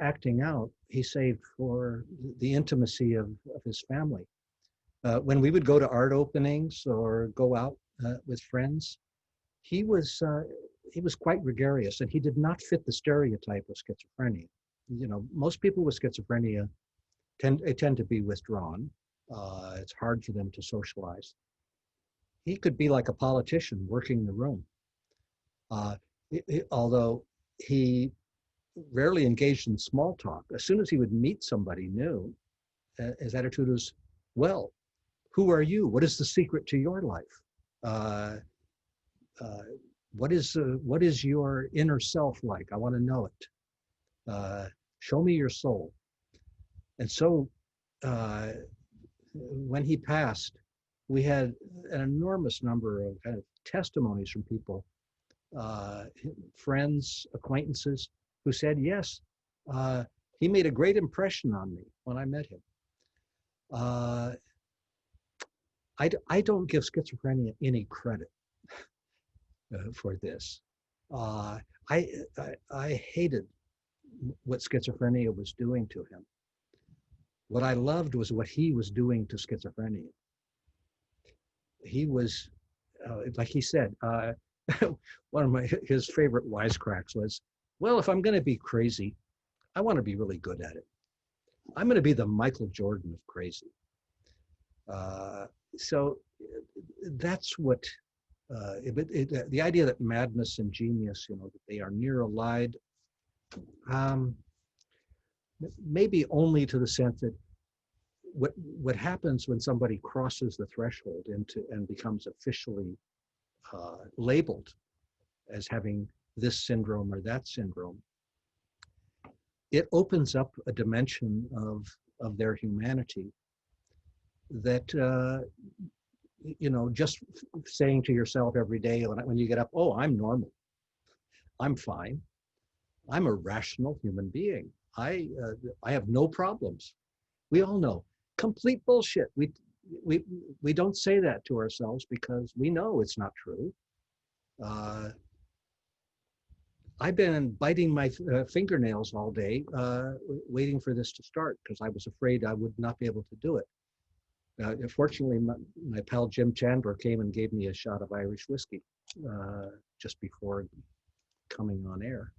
acting out, he saved for the intimacy of his family. When we would go to art openings or go out with friends, he was quite gregarious, and he did not fit the stereotype of schizophrenia. You know, most people with schizophrenia tend to be withdrawn. It's hard for them to socialize. He could be like a politician working the room. Although he rarely engaged in small talk. As soon as he would meet somebody new, his attitude was, well, who are you? What is the secret to your life? What is your inner self like? I want to know it. Show me your soul. And so when he passed, we had an enormous number of kind of testimonies from people, friends, acquaintances, who said, yes, he made a great impression on me when I met him. I don't give schizophrenia any credit for this. I hated what schizophrenia was doing to him. What I loved was what he was doing to schizophrenia. He was, like he said, one of his favorite wisecracks was, well, if I'm going to be crazy, I want to be really good at it. I'm going to be the Michael Jordan of crazy. So that's what, the idea that madness and genius, you know, that they are near allied, maybe only to the sense that what happens when somebody crosses the threshold into and becomes officially labeled as having this syndrome or that syndrome, it opens up a dimension of their humanity that you know, just saying to yourself every day when you get up, oh, I'm normal, I'm fine, I'm a rational human being, I have no problems. We all know complete bullshit. We don't say that to ourselves because we know it's not true. I've been biting my fingernails all day waiting for this to start because I was afraid I would not be able to do it. Fortunately, my pal Jim Chandler came and gave me a shot of Irish whiskey just before coming on air.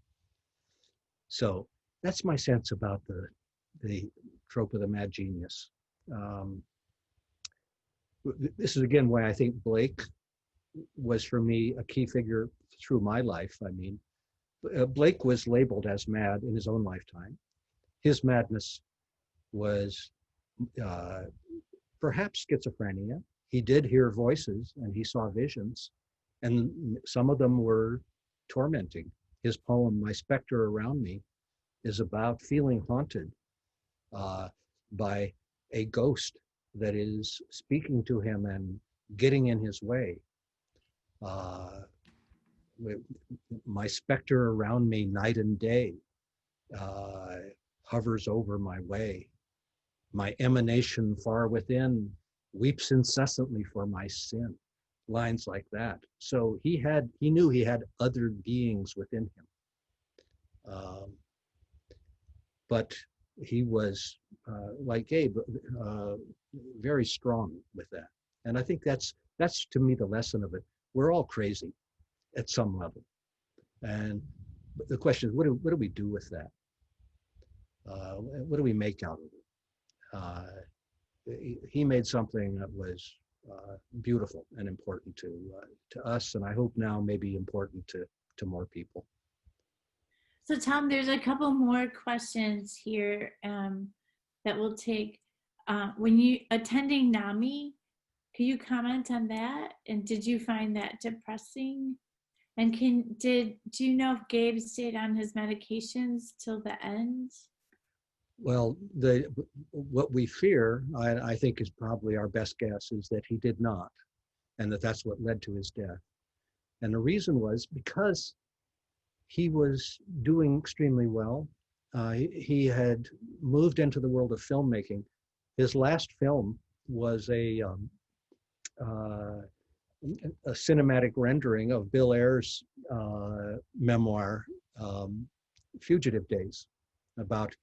So that's my sense about the trope of the mad genius. This is again why I think Blake was for me a key figure through my life. I mean, Blake was labeled as mad in his own lifetime. His madness was perhaps schizophrenia. He did hear voices and he saw visions, and some of them were tormenting. His poem, My Spectre Around Me, is about feeling haunted by a ghost that is speaking to him and getting in his way. My specter around me night and day hovers over my way. My emanation far within weeps incessantly for my sin. Lines like that. So he knew he had other beings within him. But he was, like Gabe, very strong with that. And I think that's to me the lesson of it. We're all crazy at some level. And the question is, what do we do with that? What do we make out of it? He made something that was beautiful and important to us, and I hope now maybe important to more people. So Tom, there's a couple more questions here that we'll take. When you attending NAMI, can you comment on that? And did you find that depressing? And do you know if Gabe stayed on his medications till the end? Well, what we fear, I think is probably our best guess, is that he did not, and that's what led to his death. And the reason was because he was doing extremely well. He had moved into the world of filmmaking. His last film was a a cinematic rendering of Bill Ayer's memoir, Fugitive Days, about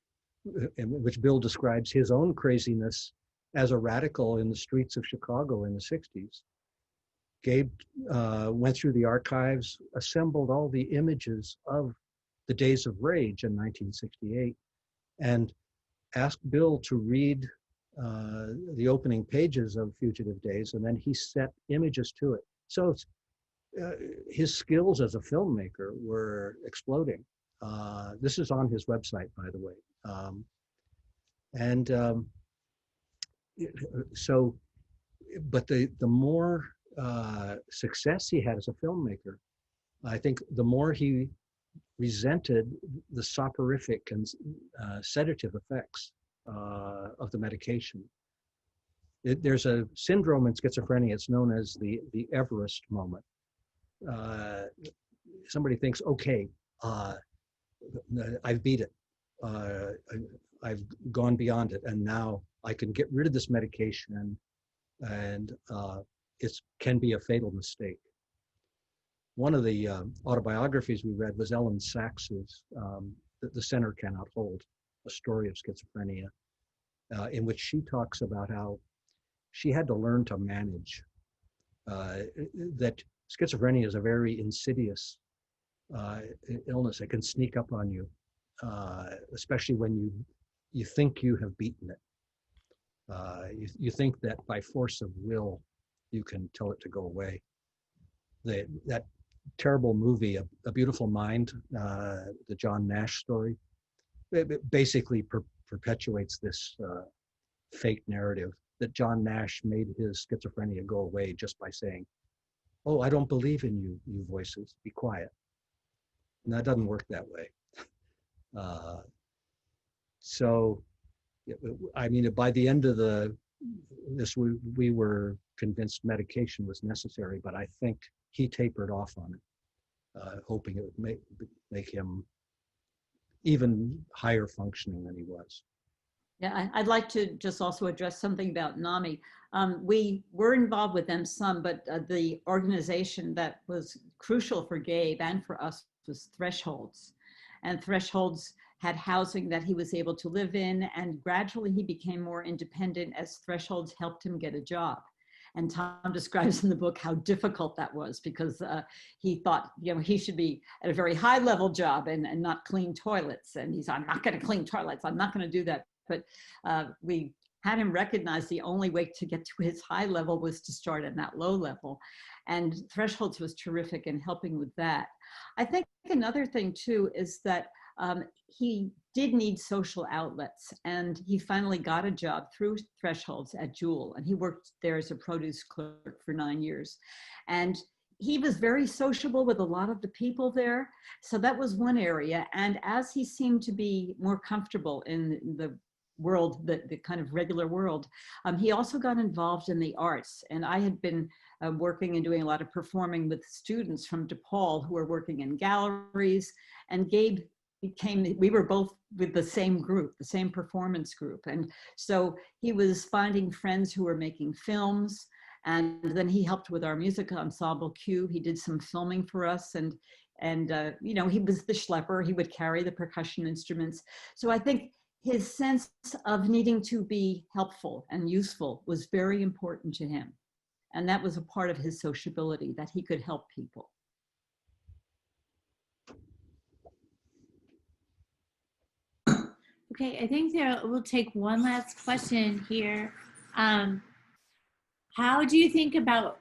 in which Bill describes his own craziness as a radical in the streets of Chicago in the 60s. Gabe went through the archives, assembled all the images of the Days of Rage in 1968, and asked Bill to read the opening pages of Fugitive Days, and then he set images to it. So his skills as a filmmaker were exploding. This is on his website, by the way. So, but the more success he had as a filmmaker, I think the more he resented the soporific and sedative effects of the medication. There's a syndrome in schizophrenia. It's known as the Everest moment. Somebody thinks, okay, I've beat it. I've gone beyond it, and now I can get rid of this medication, and it can be a fatal mistake. One of the autobiographies we read was Ellen Sacks's The Center Cannot Hold, a story of schizophrenia, in which she talks about how she had to learn to manage, that schizophrenia is a very insidious illness. It can sneak up on you, especially when you think you have beaten it. You think that by force of will, you can tell it to go away. That terrible movie, A Beautiful Mind, the John Nash story, it basically perpetuates this fake narrative that John Nash made his schizophrenia go away just by saying, "Oh, I don't believe in you, you voices, be quiet." And that doesn't work that way. So, I mean, by the end of this, we were convinced medication was necessary, but I think he tapered off on it, hoping it would make him even higher functioning than he was. Yeah, I'd like to just also address something about NAMI. We were involved with them some, but the organization that was crucial for Gabe and for us was Thresholds. And Thresholds had housing that he was able to live in, and gradually he became more independent as Thresholds helped him get a job. And Tom describes in the book how difficult that was, because he thought, he should be at a very high level job and not clean toilets. And he's, I'm not going to clean toilets. I'm not going to do that. But we had him recognize the only way to get to his high level was to start at that low level. And Thresholds was terrific in helping with that. I think another thing too is that he did need social outlets, and he finally got a job through Thresholds at Jewel, and he worked there as a produce clerk for 9 years. And he was very sociable with a lot of the people there. So that was one area. And as he seemed to be more comfortable in the world, the kind of regular world, he also got involved in the arts. And I had been working and doing a lot of performing with students from DePaul who were working in galleries. And Gabe we were both with the same group, the same performance group. And so he was finding friends who were making films. And then he helped with our music ensemble, Q. He did some filming for us. And he was the schlepper. He would carry the percussion instruments. So I think his sense of needing to be helpful and useful was very important to him. And that was a part of his sociability, that he could help people. Okay, I think we'll take one last question here. How do you think about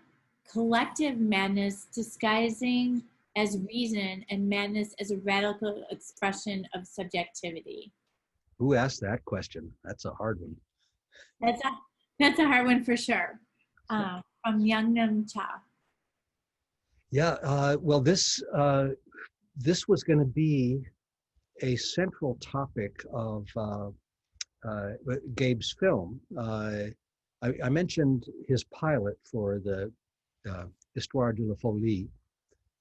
collective madness disguising as reason and madness as a radical expression of subjectivity? Who asked that question? That's a hard one. That's a hard one for sure. From Youngnam Cha. Yeah, well, this was going to be a central topic of Gabe's film. I mentioned his pilot for the Histoire de la Folie.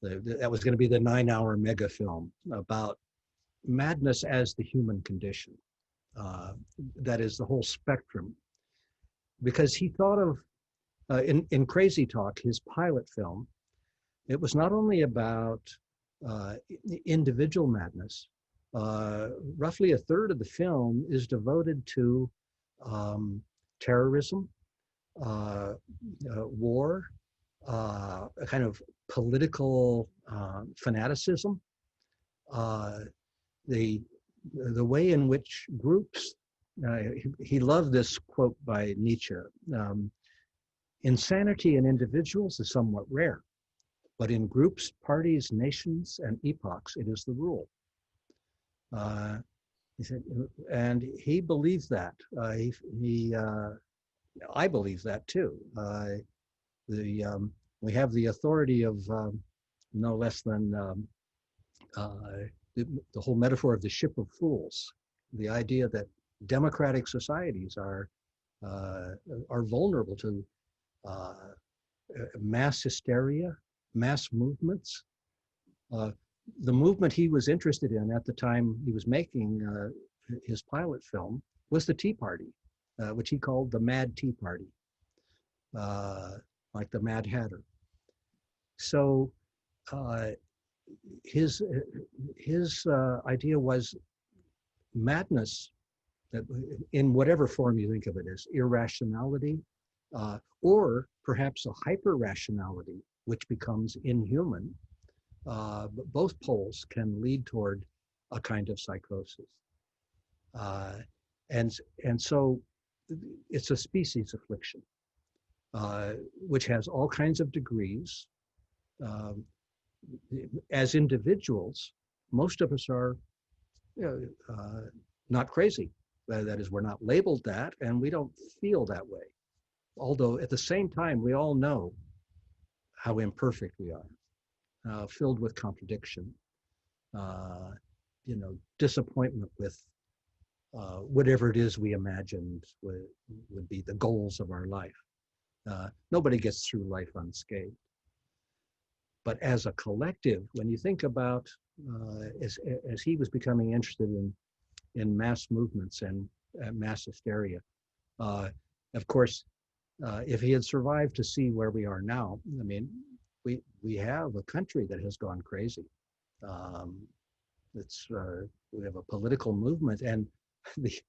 That was going to be the 9-hour mega film about madness as the human condition. That is the whole spectrum. Because he thought of In Crazy Talk, his pilot film, it was not only about individual madness. Roughly a third of the film is devoted to terrorism, war, a kind of political fanaticism, the way in which groups, he loved this quote by Nietzsche, insanity in individuals is somewhat rare, but in groups, parties, nations, and epochs, it is the rule. He said, and he believes that. I believe that too. We have the authority of no less than the whole metaphor of the ship of fools. The idea that democratic societies are vulnerable to mass hysteria, mass movements. The movement he was interested in at the time he was making his pilot film was the Tea Party, which he called the Mad Tea Party, like the Mad Hatter. So his idea was madness, that in whatever form you think of it as irrationality, or perhaps a hyper-rationality, which becomes inhuman. But both poles can lead toward a kind of psychosis. And so it's a species affliction, which has all kinds of degrees. As individuals, most of us are not crazy. That is, we're not labeled that, and we don't feel that way. Although at the same time, we all know how imperfect we are, filled with contradiction, disappointment with whatever it is we imagined would be the goals of our life. Nobody gets through life unscathed. But as a collective, when you think about, as he was becoming interested in mass movements and mass hysteria, of course, if he had survived to see where we are now, I mean, we have a country that has gone crazy. We have a political movement, and the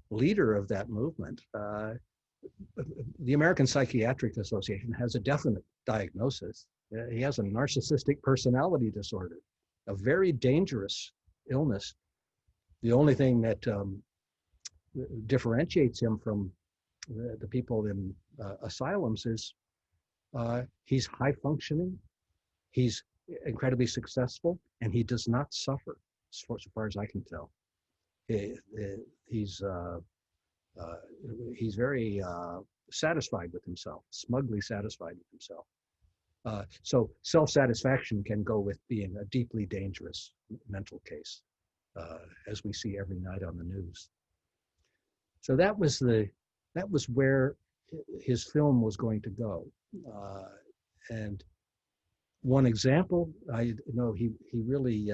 leader of that movement, the American Psychiatric Association, has a definite diagnosis. He has a narcissistic personality disorder, a very dangerous illness. The only thing that differentiates him from the people in asylums is he's high functioning, he's incredibly successful, and he does not suffer, as far as I can tell. He's very satisfied with himself, smugly satisfied with himself. So self-satisfaction can go with being a deeply dangerous mental case, as we see every night on the news. So that was where his film was going to go. And one example, I know he really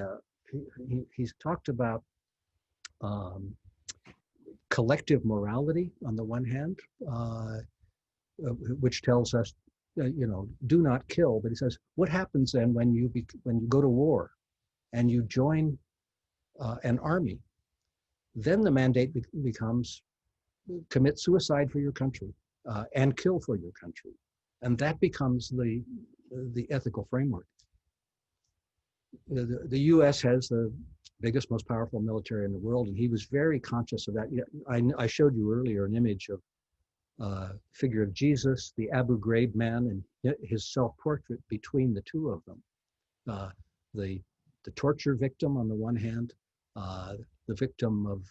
he's talked about collective morality on the one hand, which tells us, do not kill. But he says, what happens then when you go to war and you join an army? Then the mandate becomes commit suicide for your country and kill for your country, and that becomes the ethical framework. The U.S. has the biggest, most powerful military in the world, and he was very conscious of that. I showed you earlier an image of figure of Jesus, the Abu Ghraib man, and his self-portrait between the two of them. The torture victim on the one hand, the victim of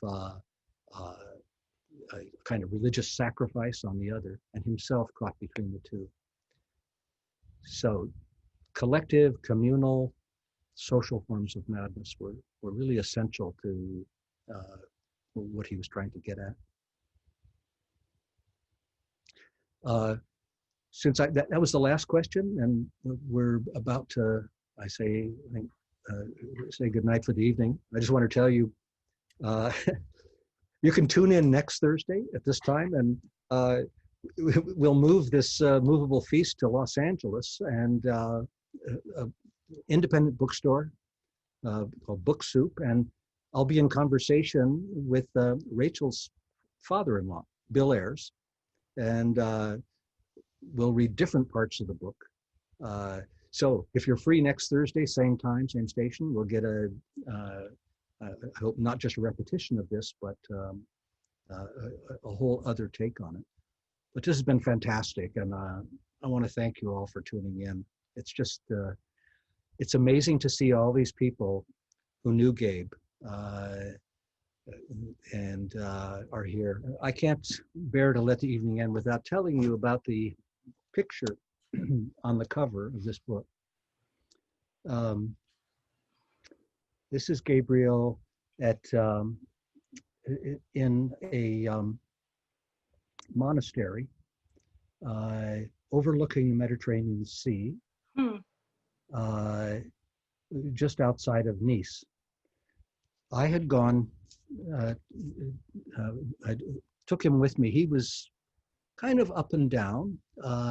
a kind of religious sacrifice on the other, and himself caught between the two. So collective, communal, social forms of madness were really essential to what he was trying to get at. Since that was the last question, and we're about to, say goodnight for the evening. I just want to tell you, you can tune in next Thursday at this time, and we'll move this movable feast to Los Angeles, and an independent bookstore called Book Soup, and I'll be in conversation with Rachel's father-in-law, Bill Ayers, and we'll read different parts of the book. So if you're free next Thursday, same time, same station, we'll get I hope not just a repetition of this, but a whole other take on it. But this has been fantastic, and I want to thank you all for tuning in. It's just, it's amazing to see all these people who knew Gabe and are here. I can't bear to let the evening end without telling you about the picture on the cover of this book. This is Gabriel at in a monastery overlooking the Mediterranean Sea, just outside of Nice. I had gone, I took him with me. He was kind of up and down.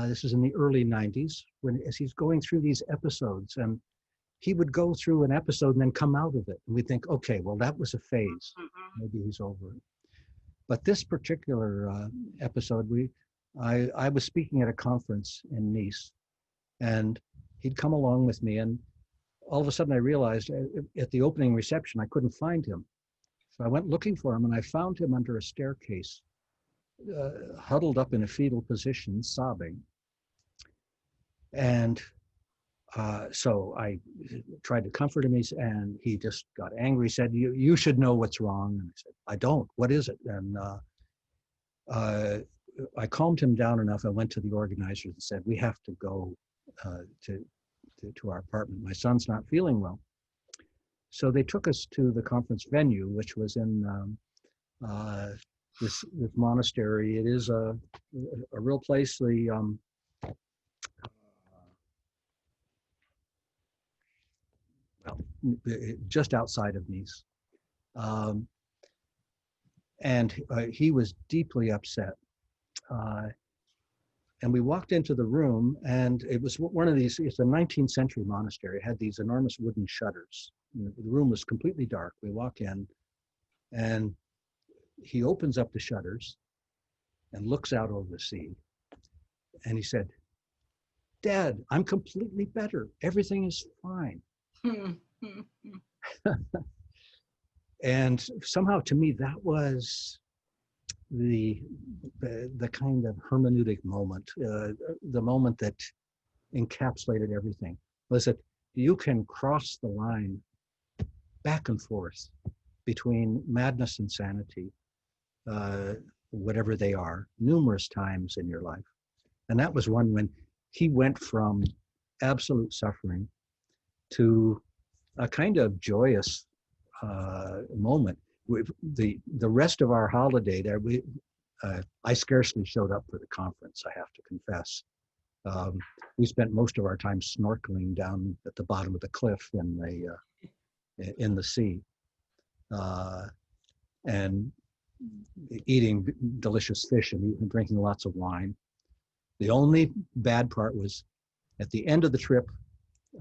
This was in the early 90s, as he's going through these episodes, and he would go through an episode and then come out of it. And we'd think, okay, well, that was a phase. Maybe he's over it. But this particular episode, I was speaking at a conference in Nice, and he'd come along with me, and all of a sudden I realized at the opening reception, I couldn't find him. So I went looking for him, and I found him under a staircase, huddled up in a fetal position, sobbing. And so I tried to comfort him, and he just got angry. He said, you should know what's wrong. And I said, I don't. What is it? And I calmed him down enough. I went to the organizers and said, we have to go to our apartment. My son's not feeling well. So they took us to the conference venue, which was in this monastery. It is a real place. Just outside of Nice. And he was deeply upset. And we walked into the room, and it was one of these, it's a 19th century monastery. It had these enormous wooden shutters. The room was completely dark. We walk in, and he opens up the shutters and looks out over the sea. And he said, Dad, I'm completely better. Everything is fine. And somehow to me, that was the kind of hermeneutic moment, the moment that encapsulated everything. Was that you can cross the line back and forth between madness and sanity, whatever they are, numerous times in your life. And that was one when he went from absolute suffering to a kind of joyous moment. The rest of our holiday there, I scarcely showed up for the conference, I have to confess. We spent most of our time snorkeling down at the bottom of the cliff in the sea, and eating delicious fish and drinking lots of wine. The only bad part was at the end of the trip,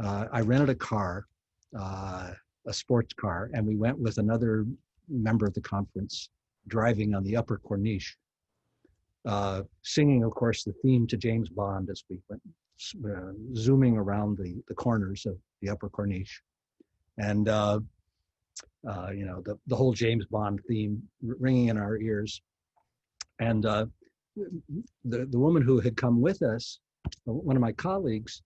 I rented a car, a sports car, and we went with another member of the conference driving on the Upper Corniche, singing, of course, the theme to James Bond as we went zooming around the corners of the Upper Corniche. And, you know, the whole James Bond theme ringing in our ears. And the woman who had come with us, one of my colleagues,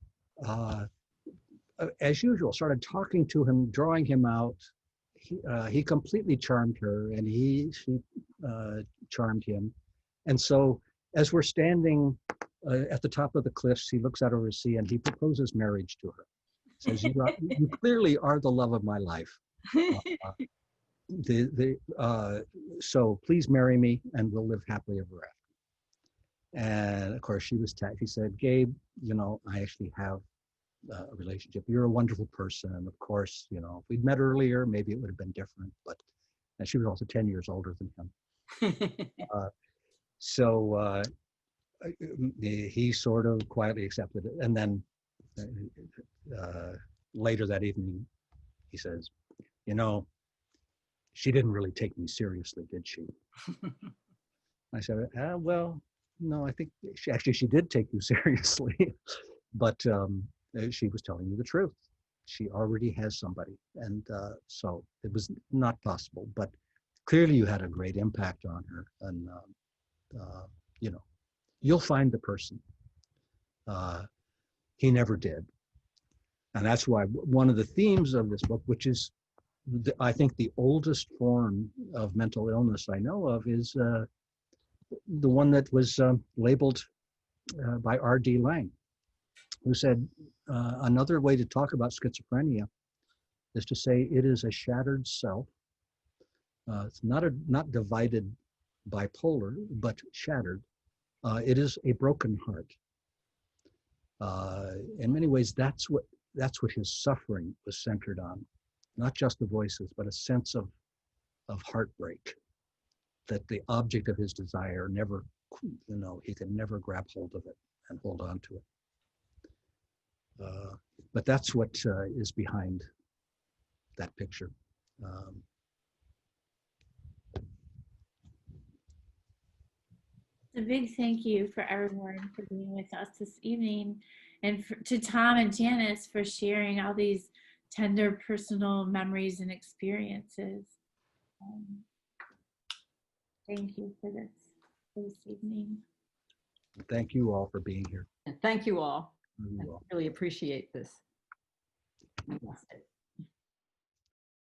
as usual, started talking to him, drawing him out. He completely charmed her, and she charmed him. And so as we're standing at the top of the cliffs, he looks out over the sea and he proposes marriage to her. Says, you clearly are the love of my life. So please marry me and we'll live happily ever after. And of course she said, Gabe, you know, I actually have a relationship. You're a wonderful person. And of course, you know, if we'd met earlier, maybe it would have been different, and she was also 10 years older than him. So he sort of quietly accepted it. And then later that evening, he says, you know, she didn't really take me seriously, did she? I said, well, no, I think she did take you seriously, but she was telling you the truth. She already has somebody. And so it was not possible, but clearly you had a great impact on her. And, you know, you'll find the person. He never did. And that's why one of the themes of this book, which is, I think, the oldest form of mental illness I know of, is the one that was labeled by R.D. Laing, who said another way to talk about schizophrenia is to say it is a shattered self. It's not divided bipolar, but shattered. It is a broken heart. In many ways, that's what his suffering was centered on, not just the voices, but a sense of heartbreak, that the object of his desire never, you know, he could never grab hold of it and hold on to it. But that's what is behind that picture. A big thank you for everyone for being with us this evening, and to Tom and Janice for sharing all these tender personal memories and experiences. Thank you for this evening. Thank you all for being here. And thank you all. You I all. really appreciate this.